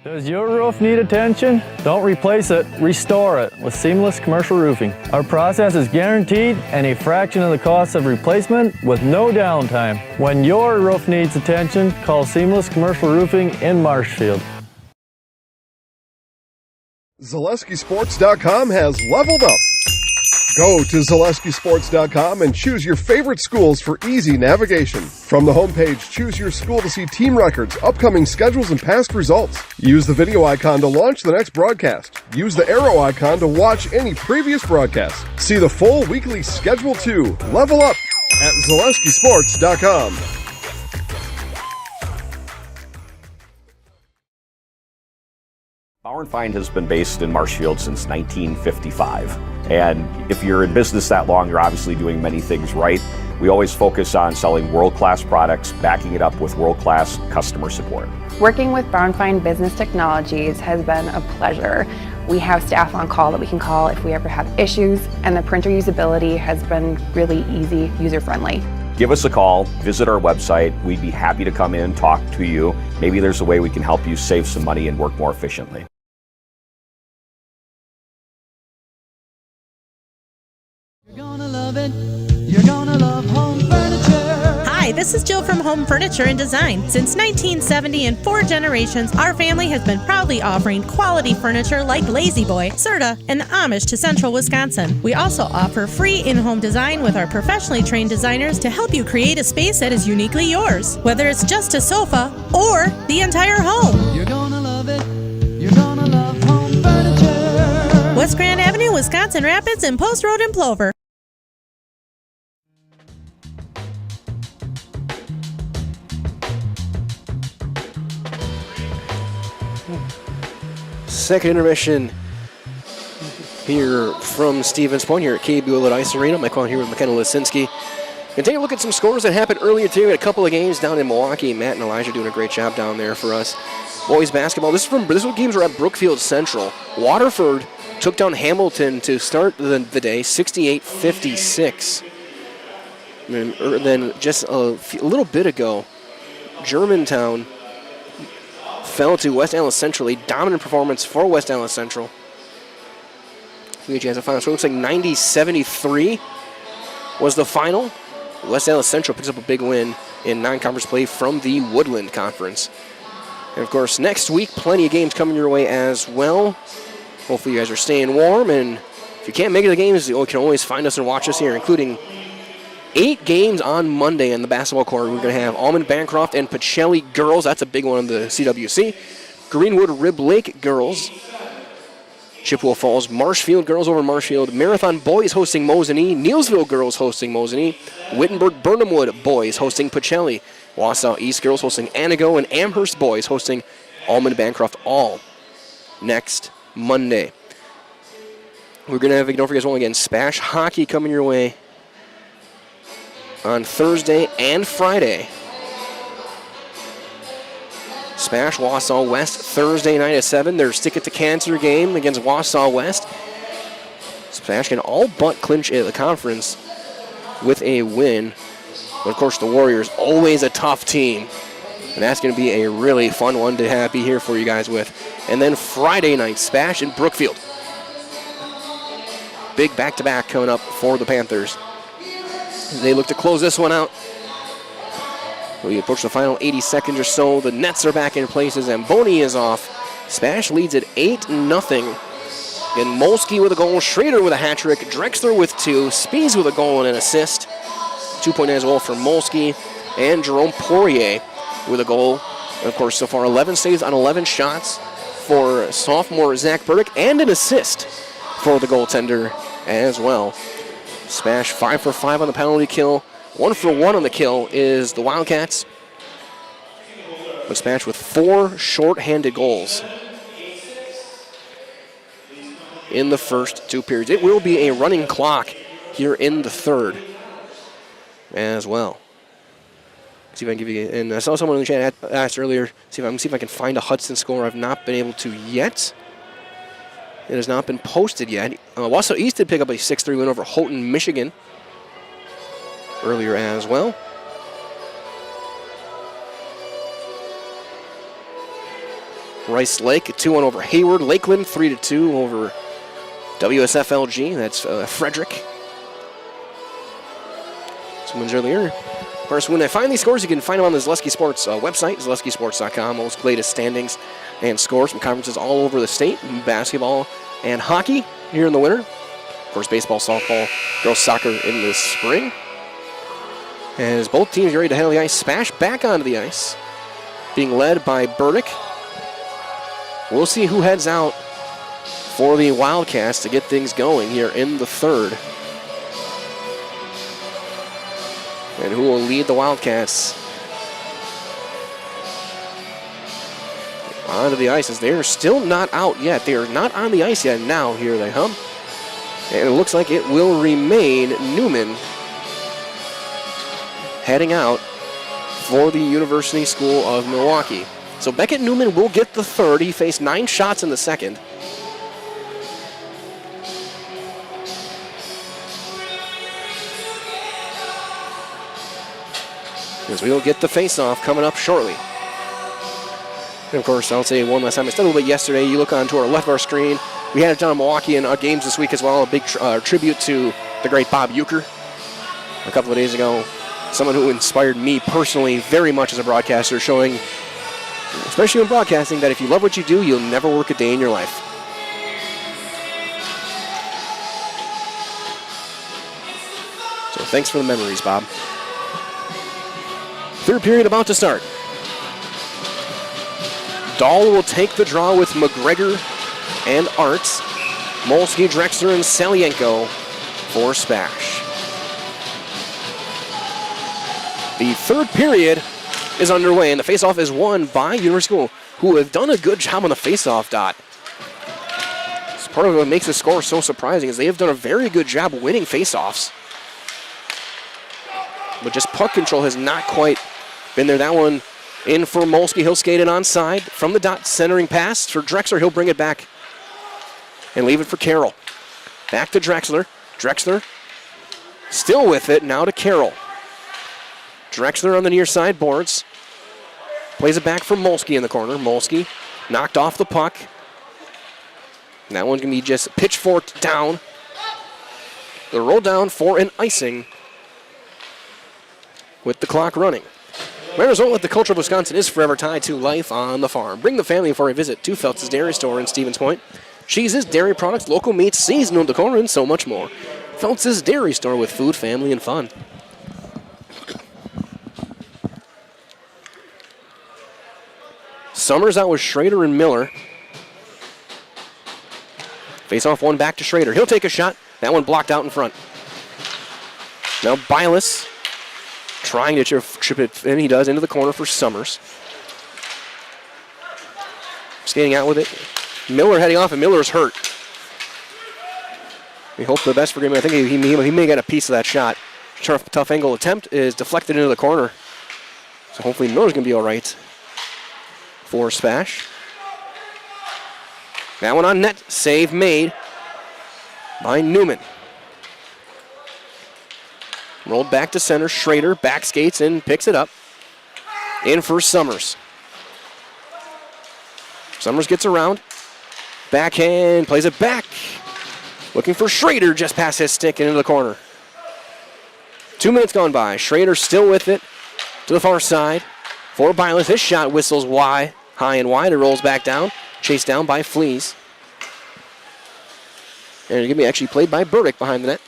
Does your roof need attention? Don't replace it, restore it with Seamless Commercial Roofing. Our process is guaranteed and a fraction of the cost of replacement with no downtime. When your roof needs attention, call Seamless Commercial Roofing in Marshfield. ZaleskiSports.com has leveled up. Go to ZaleskiSports.com and choose your favorite schools for easy navigation. From the homepage, choose your school to see team records, upcoming schedules, and past results. Use the video icon to launch the next broadcast. Use the arrow icon to watch any previous broadcast. See the full weekly schedule too. Level up at ZaleskiSports.com. Bauer & Feind has been based in Marshfield since 1955. And if you're in business that long, you're obviously doing many things right. We always focus on selling world-class products, backing it up with world-class customer support. Working with Bauer & Feind Business Technologies has been a pleasure. We have staff on call that we can call if we ever have issues, and the printer usability has been really easy, user-friendly. Give us a call, visit our website. We'd be happy to come in, talk to you. Maybe there's a way we can help you save some money and work more efficiently. You're gonna love home furniture. Hi, this is Jill from Home Furniture and Design. Since 1970 and 4 generations, our family has been proudly offering quality furniture like Lazy Boy, Serta, and Amish to Central Wisconsin. We also offer free in-home design with our professionally trained designers to help you create a space that is uniquely yours, whether it's just a sofa or the entire home. You're gonna love it. You're gonna love home furniture. West Grand Avenue, Wisconsin Rapids, and Post Road in Plover. Second intermission here from Stevens Point here at KB Willett Ice Arena. Mike on here with McKenna Lisinski. And take a look at some scores that happened earlier today. We had a couple of games down in Milwaukee. Matt and Elijah doing a great job down there for us. Boys basketball. This is what games were at Brookfield Central. Waterford took down Hamilton to start the day, 68-56. And then just a little bit ago, Germantown fell to West Allis Central. A dominant performance for West Allis Central. WIAA has a final score. It looks like 90-73 was the final. West Allis Central picks up a big win in non-conference play from the Woodland Conference. And of course, next week, plenty of games coming your way as well. Hopefully you guys are staying warm, and if you can't make it to the games, you can always find us and watch us here, including 8 games on Monday on the basketball court. We're going to have Almond Bancroft and Pacelli girls. That's a big one on the CWC. Greenwood Rib Lake girls. Chippewa Falls Marshfield girls over Marshfield. Marathon boys hosting Mosinee. Neelsville girls hosting Mosinee. Wittenberg Burnhamwood boys hosting Pacelli. Wausau East girls hosting Anago. And Amherst boys hosting Almond Bancroft, all next Monday. We're going to have, don't forget as well, again, SPASH hockey coming your way on Thursday and Friday. SPASH Wausau West Thursday night at 7. Their Stick It to Cancer game against Wausau West. SPASH can all but clinch the conference with a win. But of course, the Warriors, always a tough team. And that's going to be a really fun one to be here for you guys with. And then Friday night, SPASH in Brookfield. Big back-to-back coming up for the Panthers. They look to close this one out. We approach the final 80 seconds or so. The nets are back in places, and Boney is off. SPASH leads at 8-0. And Molsky with a goal, Schrader with a hat trick, Drexler with 2, Spees with a goal and an assist. 2-point as well for Molsky, and Jerome Poirier with a goal. And of course, so far 11 saves on 11 shots for sophomore Zach Burdick, and an assist for the goaltender as well. SPASH 5 for 5 on the penalty kill. 1 for 1 on the kill is the Wildcats. But SPASH with 4 short-handed goals in the first 2 periods. It will be a running clock here in the third as well. See if I can give you, and I saw someone in the chat asked earlier, see if I can find a Hudson score. I've not been able to yet. It has not been posted yet. Wausau East did pick up a 6-3 win over Houghton, Michigan earlier as well. Rice Lake, a 2-1 over Hayward. Lakeland, 3-2 over WSFLG. That's Frederick. Some wins earlier. Of course, when I find these scores, you can find them on the Zaleski Sports website, zaleskisports.com. Most latest standings and scores from conferences all over the state. Basketball and hockey here in the winter. Of course, baseball, softball, girls soccer in the spring. As both teams are ready to head on the ice, SPASH back onto the ice, being led by Burdick. We'll see who heads out for the Wildcats to get things going here in the third. And who will lead the Wildcats onto the ice, as they are still not out yet. They are not on the ice yet. Now here they come. And it looks like it will remain Newman heading out for the University School of Milwaukee. So Beckett Newman will get the third. He faced 9 shots in the second. As we will get the face-off coming up shortly. And of course, I'll say one last time, I said a little bit yesterday, you look onto our left of our screen, we had it down in Milwaukee in our games this week as well, a big tribute to the great Bob Euchre a couple of days ago. Someone who inspired me personally very much as a broadcaster, showing, especially in broadcasting, that if you love what you do, you'll never work a day in your life. So thanks for the memories, Bob. Third period about to start. Dahl will take the draw with McGregor and Arts. Molsky, Drexler, and Salienko for SPASH. The third period is underway, and the faceoff is won by University School, who have done a good job on the faceoff dot. It's part of what makes the score so surprising, is they have done a very good job winning faceoffs. But just puck control has not quite been there. That one in for Molsky. He'll skate it onside from the dot, centering pass for Drexler. He'll bring it back and leave it for Carroll. Back to Drexler. Drexler still with it, now to Carroll. Drexler on the near side boards. Plays it back for Molsky in the corner. Molsky knocked off the puck. And that one's going to be just pitchforked down. The roll down for an icing with the clock running. Mariners don't let the culture of Wisconsin is forever tied to life on the farm. Bring the family for a visit to Feltz's Dairy Store in Stevens Point. Cheeses, dairy products, local meats, seasonal decor, and so much more. Feltz's Dairy Store with food, family, and fun. Summers out with Schrader and Miller. Face off one back to Schrader. He'll take a shot. That one blocked out in front. Now Bilas trying to chip it in. He does into the corner for Summers. Skating out with it. Miller heading off, and Miller's hurt. We hope the best for him. I think he may get a piece of that shot. Tough angle attempt is deflected into the corner. So hopefully Miller's going to be all right for SPASH. That one on net. Save made by Newman. Rolled back to center. Schrader back skates and picks it up. In for Summers. Summers gets around. Backhand, plays it back. Looking for Schrader just past his stick and into the corner. 2 minutes gone by. Schrader still with it to the far side. For Bilas, his shot whistles wide, high and wide. It rolls back down. Chased down by Fleas. And it's going to be actually played by Burdick behind the net.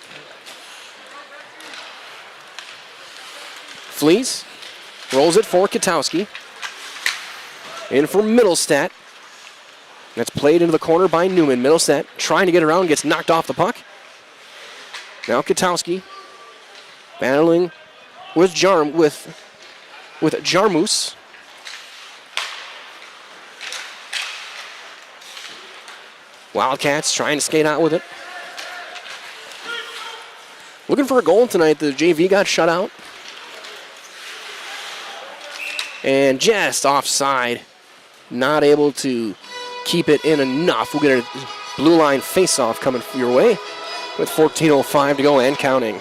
Fleas rolls it for Katowski. In for Middlestat. That's played into the corner by Newman. Middlestat trying to get around, gets knocked off the puck. Now Katowski battling with Jarmus. Wildcats trying to skate out with it. Looking for a goal tonight. The JV got shut out. And just offside. Not able to keep it in enough. We'll get a blue line face-off coming your way with 14:05 to go and counting.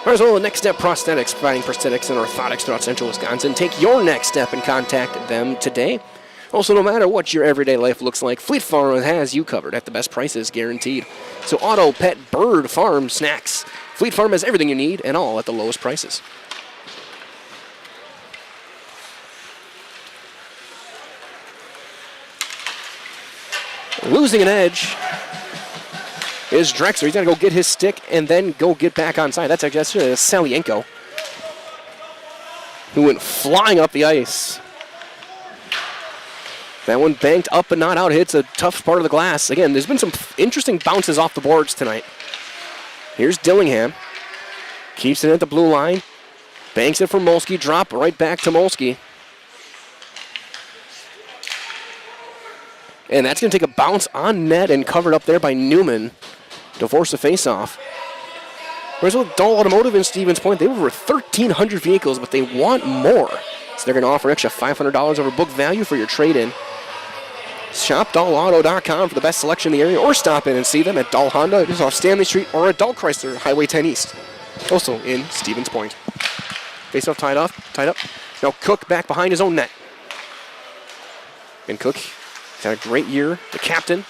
As well, the Next Step Prosthetics, providing prosthetics and orthotics throughout central Wisconsin. Take your next step and contact them today. Also, no matter what your everyday life looks like, Fleet Farm has you covered at the best prices guaranteed. So auto, pet, bird, farm, snacks. Fleet Farm has everything you need and all at the lowest prices. Losing an edge is Drexler. He's got to go get his stick and then go get back on side. That's actually Salienko, who went flying up the ice. That one banked up but not out. Hits a tough part of the glass. Again, there's been some interesting bounces off the boards tonight. Here's Dillingham. Keeps it at the blue line. Banks it for Molsky. Drop right back to Molsky. And that's going to take a bounce on net and covered up there by Newman to force a face-off. Whereas with Dahl Automotive in Stevens Point, they have over 1,300 vehicles, but they want more. So they're going to offer an extra $500 over book value for your trade-in. Shop DahlAuto.com for the best selection in the area, or stop in and see them at Dahl Honda, just off Stanley Street, or at Dahl Chrysler, Highway 10 East, also in Stevens Point. Face-off tied up. Now Cook back behind his own net. And Cook had a great year, the captain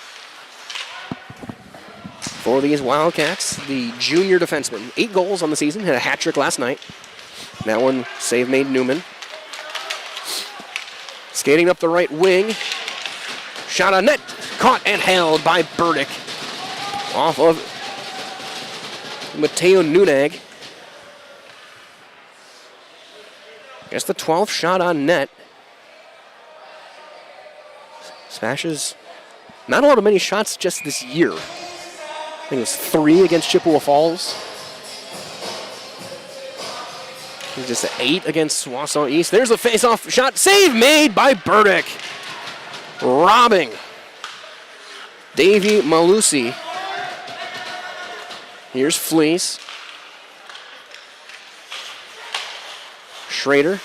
for these Wildcats, the junior defenseman. 8 goals on the season, had a hat trick last night. That one save made Newman. Skating up the right wing. Shot on net, caught and held by Burdick. Off of Mateo Nunag. Guess the 12th shot on net. SPASH's not a lot of many shots just this year. I think it was 3 against Chippewa Falls. It was just 8 against Wausau East. There's a face-off shot. Save made by Burdick. Robbing Davey Malusi. Here's Fleece. Schrader.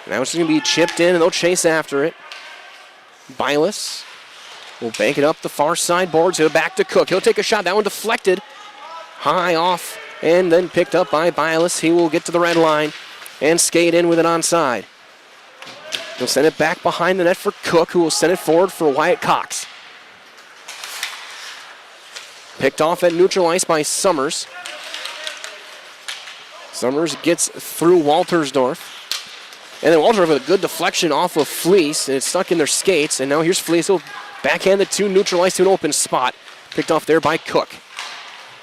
Now it's going to be chipped in, and they'll chase after it. Bilas will bank it up the far side boards. He'll back to Cook. He'll take a shot. That one deflected. High off and then picked up by Bilas. He will get to the red line and skate in with it onside. He'll send it back behind the net for Cook, who will send it forward for Wyatt Cox. Picked off at neutral ice by Summers. Summers gets through Waltersdorf. And then Waltersdorf with a good deflection off of Fleece, and it's stuck in their skates. And now here's Fleece, who'll backhand it to neutral ice to an open spot. Picked off there by Cook.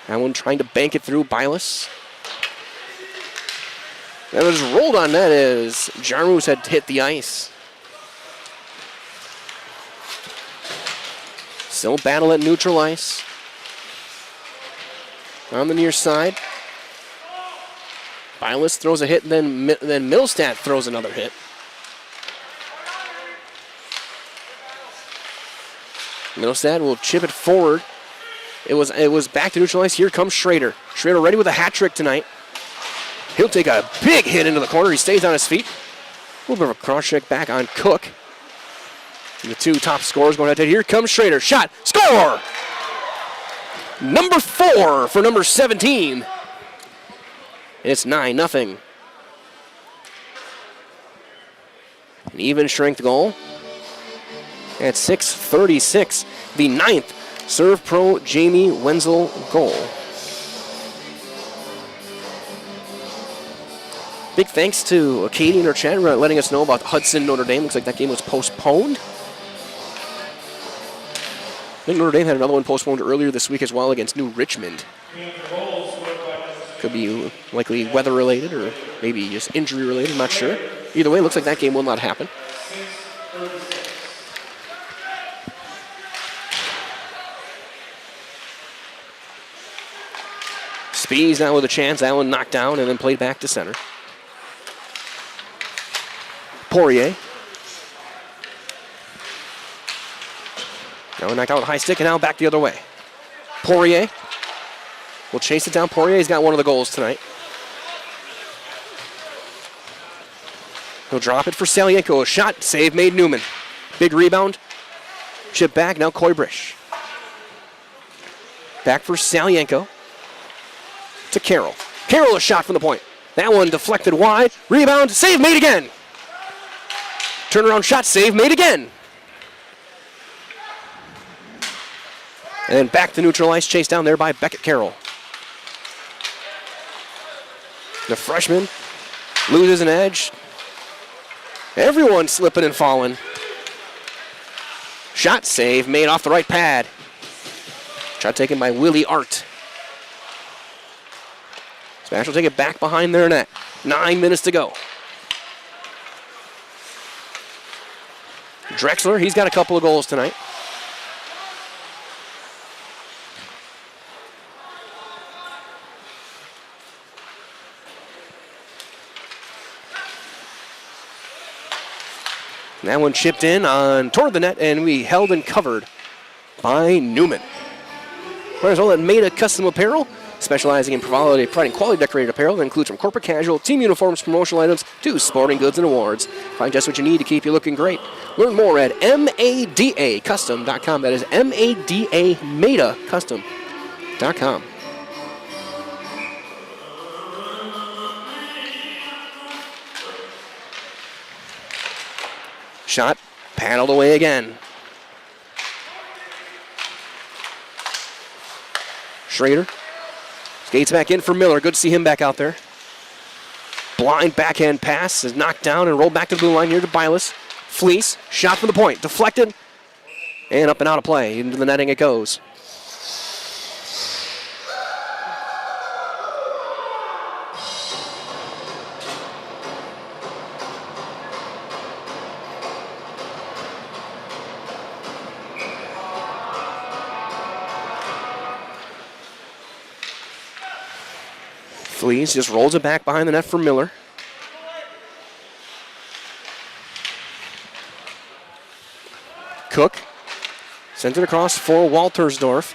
That one trying to bank it through Bylas. That was rolled on net as Jarmus had hit the ice. Still battle at neutral ice. On the near side. Bylas throws a hit, and then Millstat throws another hit. Millstat will chip it forward. It was back to neutral ice. Here comes Schrader. Schrader ready with a hat trick tonight. He'll take a big hit into the corner. He stays on his feet. A little bit of a cross check back on Cook. And the two top scorers going head to head. Here comes Schrader. Shot. Score! Number 4 for number 17. It's 9-0. An even strength goal at 6:36. The 9th Serve Pro Jamie Wenzel goal. Big thanks to Katie in her chat letting us know about Hudson Notre Dame. Looks like that game was postponed. I think Notre Dame had another one postponed earlier this week as well against New Richmond. Could be likely weather related or maybe just injury related, I'm not sure. Either way, it looks like that game will not happen. Spees now with a chance. That one knocked down and then played back to center. Poirier. Now knocked out with a high stick and now back the other way. Poirier will chase it down. Poirier's got one of the goals tonight. He'll drop it for Salienko. A shot. Save made Newman. Big rebound. Chip back. Now Koibrish. Back for Salienko. To Carroll. Carroll a shot from the point. That one deflected wide. Rebound. Save made again. Turnaround shot. Save made again. And then back to neutral ice. Chased down there by Beckett Carroll. The freshman loses an edge. Everyone slipping and falling. Shot save made off the right pad. Shot taken by Willie Art. Smash will take it back behind their net. 9 minutes to go. Drexler, he's got a couple of goals tonight. That one chipped in on toward the net, and we held and covered by Newman. Players all at Maida Custom Apparel, specializing in providing quality decorated apparel that includes from corporate casual, team uniforms, promotional items, to sporting goods and awards. Find just what you need to keep you looking great. Learn more at MADAcustom.com. That is MADAcustom.com. Shot paddled away again. Schrader skates back in for Miller. Good to see him back out there. Blind backhand pass is knocked down and rolled back to the blue line here to Bylas. Fleece, shot from the point, deflected, and up and out of play. Into the netting it goes. Fleece just rolls it back behind the net for Miller. Cook sends it across for Waltersdorf.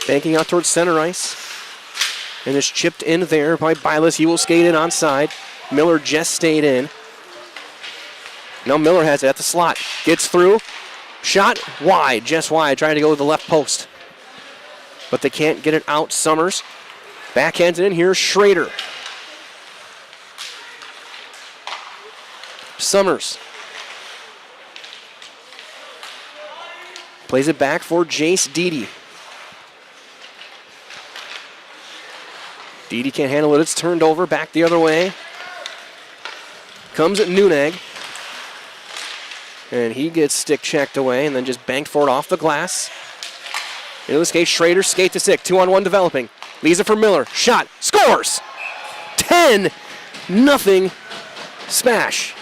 Banking out towards center ice. And is chipped in there by Bylas. He will skate in onside. Miller just stayed in. Now Miller has it at the slot. Gets through. Shot wide, just wide. Trying to go to the left post. But they can't get it out. Summers backhands it in. Here's Schrader. Summers Plays it back for Jace Deedy. Deedy can't handle it. It's turned over. Back the other way. Comes at Nunag. And he gets stick checked away and then just banked for it off the glass. In this case, Schrader skate to stick. 2-on-1 developing. Leaves it for Miller. Shot. Scores! 10-0 Spash.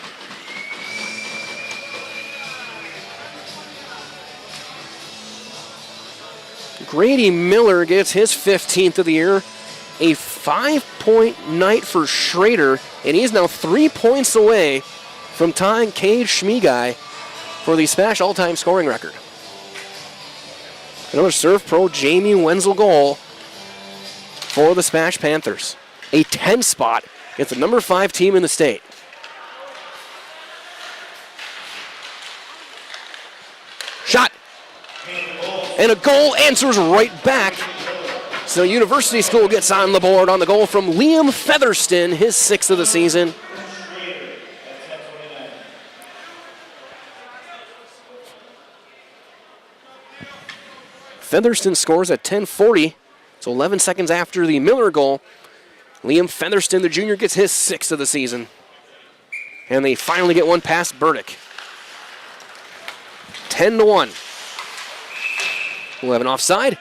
Grady Miller gets his 15th of the year. A 5-point night for Schrader, and he's now 3 points away from tying Cade Schmiegai for the Spash all-time scoring record. Another Serve Pro Jamie Wenzel goal for the Spash Panthers. A 10 spot against the number 5 team in the state. Shot. And a goal answers right back. So University School gets on the board on the goal from Liam Featherston, his 6th of the season. Featherston scores at 10:40, so 11 seconds after the Miller goal. Liam Featherston, the junior, gets his 6th of the season. And they finally get one past Burdick. 10-1. We'll have an offside.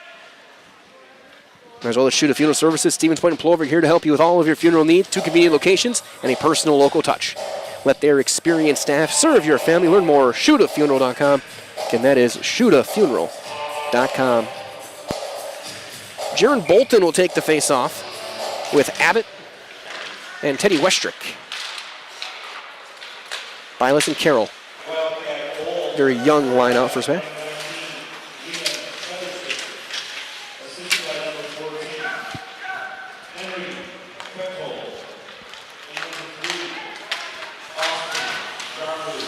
As well as Shoot a Funeral Services, Stevens Point and Plover here to help you with all of your funeral needs, 2 convenient locations, and a personal local touch. Let their experienced staff serve your family. Learn more at shootafuneral.com, and that is shootafuneral.com. Jaron Bolton will take the face-off with Abbott and Teddy Westrick. Bilas and Carroll. Very young lineup for Smash.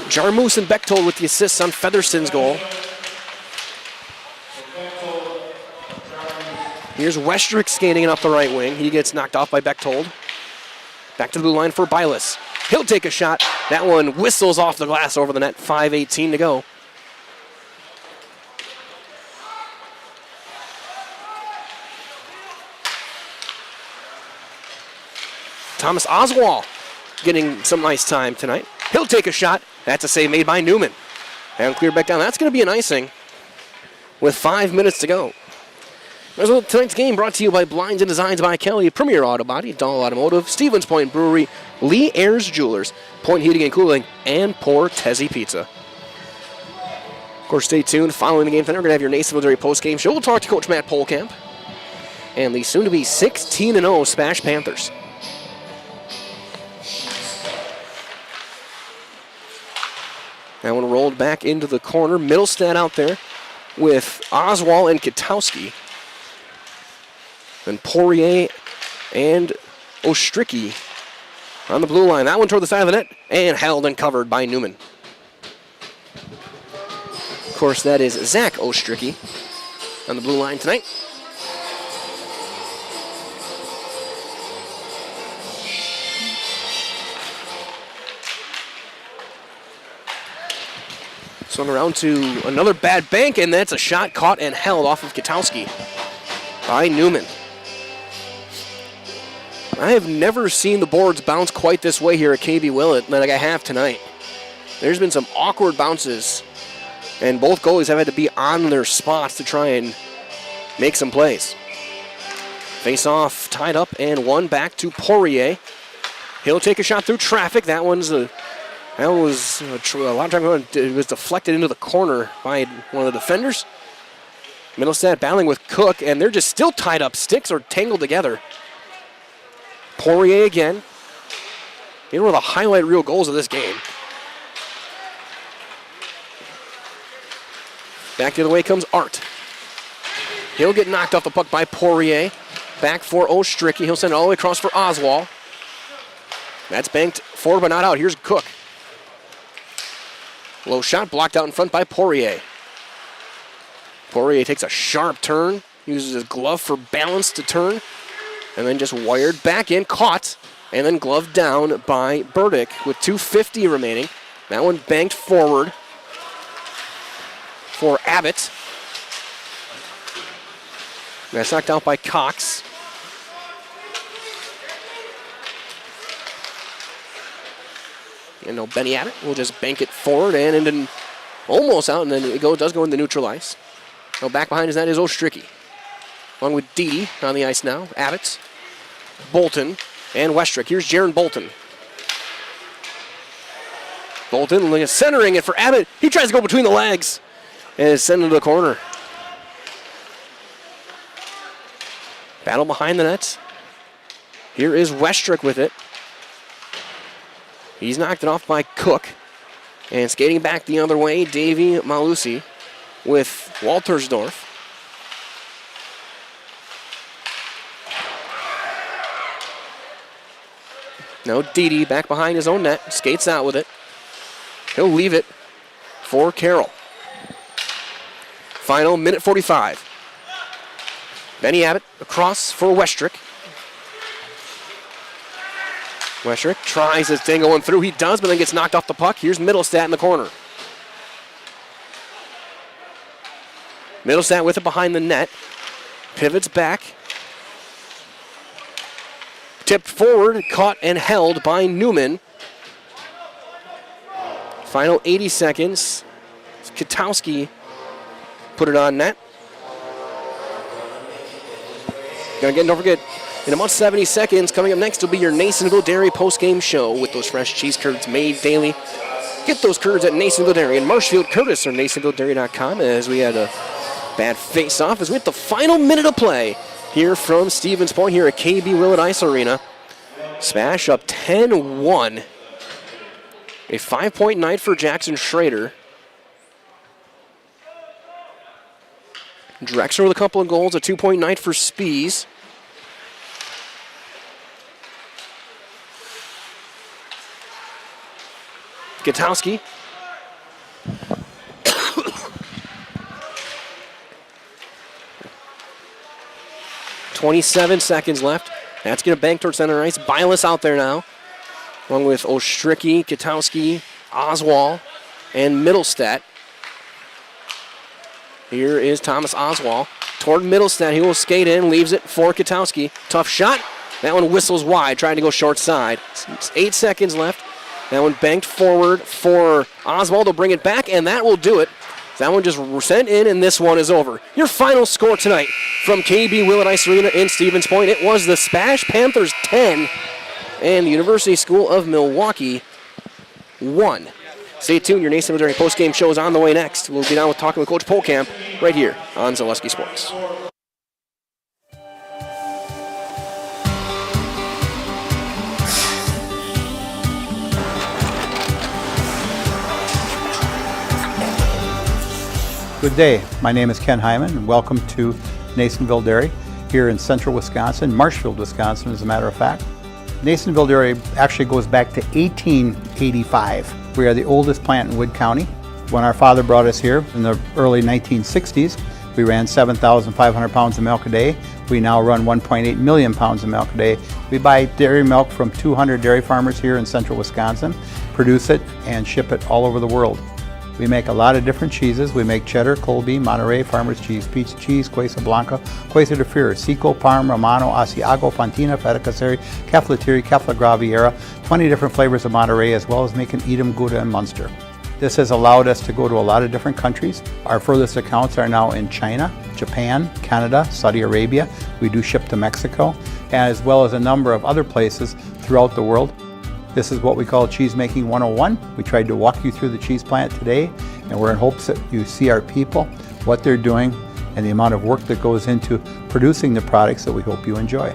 Jarmus and Bechtold with the assists on Featherston's goal. Here's Westrick skating it up the right wing. He gets knocked off by Bechtold. Back to the blue line for Bilas. He'll take a shot. That one whistles off the glass over the net. 5:18 to go. Thomas Oswald getting some nice time tonight. He'll take a shot. That's a save made by Newman. And clear back down. That's going to be an icing with 5 minutes to go. As well, tonight's game brought to you by Blinds and Designs by Kelly, Premier Auto Body, Dahl Automotive, Stevens Point Brewery, Lee Ayers Jewelers, Point Heating and Cooling, and Portesi Pizza. Of course, stay tuned. Following the game tonight, we're going to have your Nace Military post-game show. We'll talk to Coach Matt Polkamp and the soon-to-be 16-0 Spash Panthers. That one rolled back into the corner. Middlestad out there with Oswald and Katowski. Then Poirier and Ostricki on the blue line. That one toward the side of the net and held and covered by Newman. Of course, that is Zach Ostricki on the blue line tonight. Swung around to another bad bank, and that's a shot caught and held off of Katowski by Newman. I have never seen the boards bounce quite this way here at KB Willett like I have tonight. There's been some awkward bounces, and both goalies have had to be on their spots to try and make some plays. Face-off tied up and one back to Poirier. He'll take a shot through traffic. That was a lot of time. It was deflected into the corner by one of the defenders. Middlestad battling with Cook, and they're just still tied up. Sticks are tangled together. Poirier again. One of the highlight reel goals of this game. Back the other way comes Art. He'll get knocked off the puck by Poirier. Back for Ostricki. He'll send it all the way across for Oswald. That's banked forward but not out. Here's Cook. Low shot blocked out in front by Poirier. Poirier takes a sharp turn. Uses his glove for balance to turn. And then just wired back in, caught, and then gloved down by Burdick with 2:50 remaining. That one banked forward. for Abbott. That's knocked out by Cox. And now Benny Abbott will just bank it forward and into almost out, and then it does go into neutral ice. Now back behind his net is Ostricky. Along with Dede on the ice now. Abbott, Bolton, and Westrick. Here's Jaron Bolton. Bolton centering it for Abbott. He tries to go between the legs and is sent into the corner. Battle behind the net. Here is Westrick with it. He's knocked it off by Cook. And skating back the other way, Davey Malusi with Waltersdorf. Now Dede back behind his own net, skates out with it. He'll leave it for Carroll. Final minute 45. Benny Abbott across for Westrick. Westrick tries this thing going through. He does, but then gets knocked off the puck. Here's Middlestat in the corner. Middlestat with it behind the net. Pivots back. Tipped forward, caught and held by Newman. Final 80 seconds. Katowski put it on net. Don't forget, in about 70 seconds, coming up next will be your Nasonville Dairy post-game show with those fresh cheese curds made daily. Get those curds at Nasonville Dairy and Marshfield Curtis or NasonvilleDairy.com as we had a bad face-off as we hit the final minute of play here from Stevens Point here at KB Willett Ice Arena. SPASH up 10-1. A 5-point night for Jackson Schrader. Drexler with a couple of goals, a 2-point night for Spies. Gutowski. .27 seconds left. That's going to bank towards center ice. Bylas out there now, along with Ostricky, Gutowski, Oswald, and Middlestat. Here is Thomas Oswald toward Middlestat. He will skate in, leaves it for Gutowski. Tough shot. That one whistles wide, trying to go short side. 8 seconds left. That one banked forward for Oswald. They'll bring it back, and that will do it. That one just sent in, and this one is over. Your final score tonight from KB Willett Ice Arena in Stevens Point. It was the SPASH Panthers 10 and the University School of Milwaukee 1. Stay tuned. Your Nasonville Dairy post-game show is on the way next. We'll get on with talking with Coach Polkamp right here on Zaleski Sports. Good day. My name is Ken Hyman, and welcome to Nasonville Dairy here in central Wisconsin, Marshfield, Wisconsin, as a matter of fact. Nasonville Dairy actually goes back to 1885. We are the oldest plant in Wood County. When our father brought us here in the early 1960s, we ran 7,500 pounds of milk a day. We now run 1.8 million pounds of milk a day. We buy dairy milk from 200 dairy farmers here in central Wisconsin, produce it, and ship it all over the world. We make a lot of different cheeses. We make cheddar, Colby, Monterey, Farmer's Cheese, Peach Cheese, Quesa Blanca, Quesa de Fury, Seco, Parm, Romano, Asiago, Fontina, Feta Caseri, Caflatiri, Cafla Graviera, 20 different flavors of Monterey, as well as making Edam, Gouda, and Munster. This has allowed us to go to a lot of different countries. Our furthest accounts are now in China, Japan, Canada, Saudi Arabia. We do ship to Mexico, as well as a number of other places throughout the world. This is what we call Cheese Making 101. We tried to walk you through the cheese plant today, and we're in hopes that you see our people, what they're doing, and the amount of work that goes into producing the products that we hope you enjoy.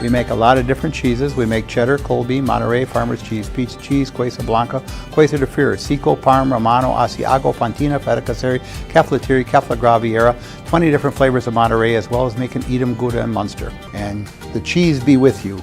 We make a lot of different cheeses. We make cheddar, Colby, Monterey, Farmer's Cheese, Pizza Cheese, Quesa Blanca, Quesa de Friar, Seco, Parm, Romano, Asiago, Fontina, Feta Caseri, Caflateri, Cafla Graviera, 20 different flavors of Monterey, as well as making Edam, Gouda, and Munster. And the cheese be with you.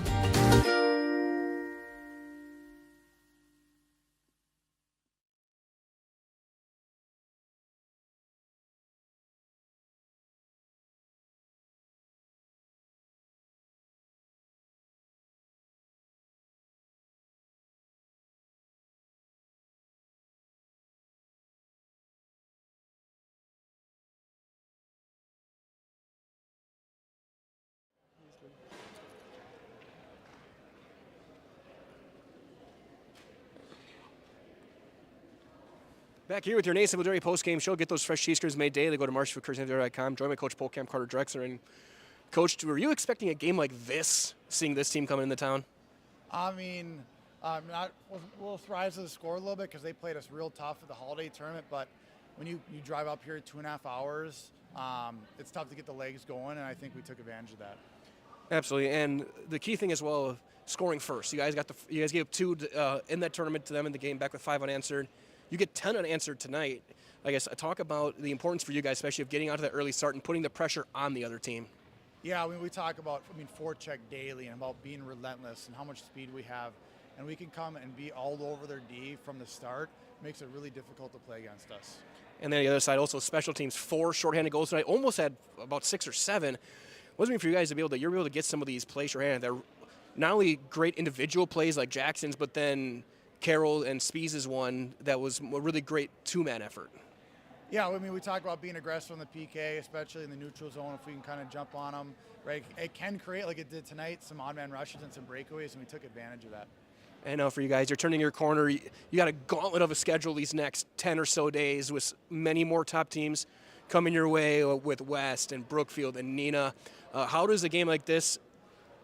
Back here with your Nasonville Dairy post-game show. Get those fresh cheese curds made daily. Go to marshfieldcurdsdairy.com. Join my coach, Paul Camp Carter Drexler. And Coach, were you expecting a game like this, seeing this team coming into town? I mean, was a little surprised at the score a little bit because they played us real tough at the holiday tournament. But when you drive up here 2.5 hours, it's tough to get the legs going, and I think we took advantage of that. Absolutely, and the key thing as well, scoring first. You guys gave 2 in that tournament to them in the game, back with 5 unanswered. You get 10 unanswered tonight. I guess talk about the importance for you guys, especially of getting out to that early start and putting the pressure on the other team. Yeah, I mean, we talk about, forecheck daily and about being relentless and how much speed we have. And we can come and be all over their D from the start. It makes it really difficult to play against us. And then the other side, also special teams, 4 shorthanded goals tonight. Almost had about 6 or 7. Wasn't it for you guys to be able to get some of these plays shorthanded? They're not only great individual plays like Jackson's, but then Carroll and Spees is one that was a really great 2-man effort. Yeah, I mean, we talk about being aggressive on the PK, especially in the neutral zone, if we can kind of jump on them, right? It can create, like it did tonight, some odd man rushes and some breakaways, and we took advantage of that. And now for you guys, you're turning your corner. You got a gauntlet of a schedule these next 10 or so days with many more top teams coming your way with West and Brookfield and Neenah. How does a game like this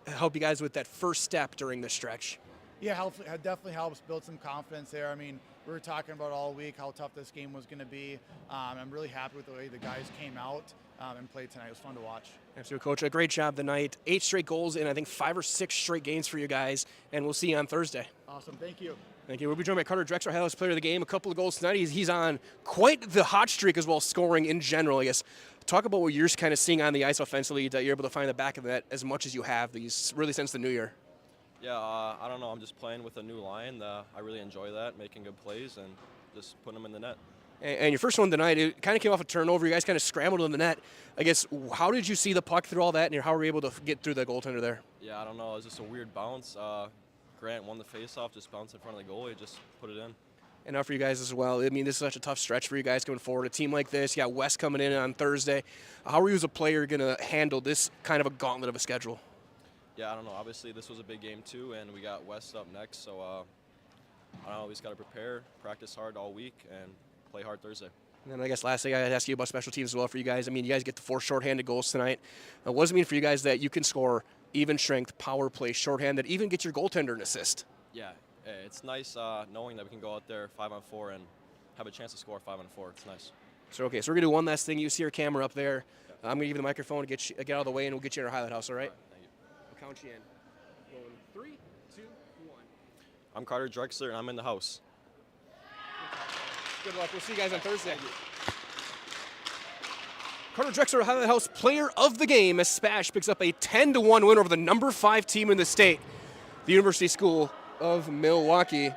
help you guys with that first step during the stretch? Yeah, it definitely helps build some confidence there. I mean, we were talking about all week how tough this game was going to be. I'm really happy with the way the guys came out and played tonight. It was fun to watch. Absolutely, Coach. A great job tonight. 8 straight goals and I think 5 or 6 straight games for you guys, and we'll see you on Thursday. Awesome. Thank you. Thank you. We'll be joined by Carter Drexler, highlights player of the game. A couple of goals tonight. He's on quite the hot streak as well, scoring in general, I guess. Talk about what you're kind of seeing on the ice offensively, that you're able to find the back of that as much as you have these really since the new year. Yeah, I don't know. I'm just playing with a new line. I really enjoy that, making good plays and just putting them in the net. And your first one tonight, it kind of came off a turnover. You guys kind of scrambled in the net. I guess, how did you see the puck through all that, and how were you able to get through the goaltender there? Yeah, I don't know. It was just a weird bounce. Grant won the faceoff, just bounced in front of the goalie, just put it in. And now for you guys as well. I mean, this is such a tough stretch for you guys going forward. A team like this, you got West coming in on Thursday. How are you as a player going to handle this kind of a gauntlet of a schedule? Yeah, I don't know. Obviously, this was a big game, too, and we got West up next. So, I don't know. We just got to prepare, practice hard all week, and play hard Thursday. And then I guess lastly, I ask you about special teams as well for you guys. I mean, you guys get the 4 shorthanded goals tonight. What does it mean for you guys that you can score even strength, power play, shorthanded, even get your goaltender an assist? Yeah, it's nice knowing that we can go out there 5-on-4 and have a chance to score 5-on-4. It's nice. So, okay, so we're going to do one last thing. You see your camera up there. Yeah. I'm going to give you the microphone to get out of the way, and we'll get you in our highlight house, all right? I'll count you in. Going 3, 2, 1. I'm Carter Drexler, and I'm in the house. Good luck. We'll see you guys on Thursday. Carter Drexler, highlight house player of the game, as SPASH picks up a 10-1 win over the number 5 team in the state, the University School of Milwaukee.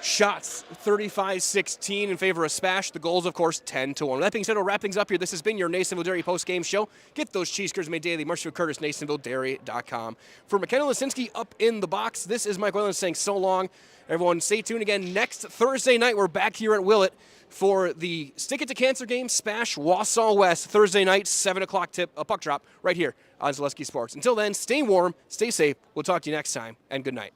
Shots 35-16 in favor of SPASH. The goals, of course, 10-1. That being said, we'll wrap things up here. This has been your Nasonville Dairy post-game show. Get those cheese curds made daily. Marshfield Curtis, NasonvilleDairy.com. For McKenna Lisinski up in the box, this is Mike Whalen saying so long. Everyone, stay tuned again next Thursday night. We're back here at Willett for the Stick It to Cancer game, SPASH Wausau West, Thursday night, 7 o'clock tip, a puck drop right here on Zaleski Sports. Until then, stay warm, stay safe. We'll talk to you next time, and good night.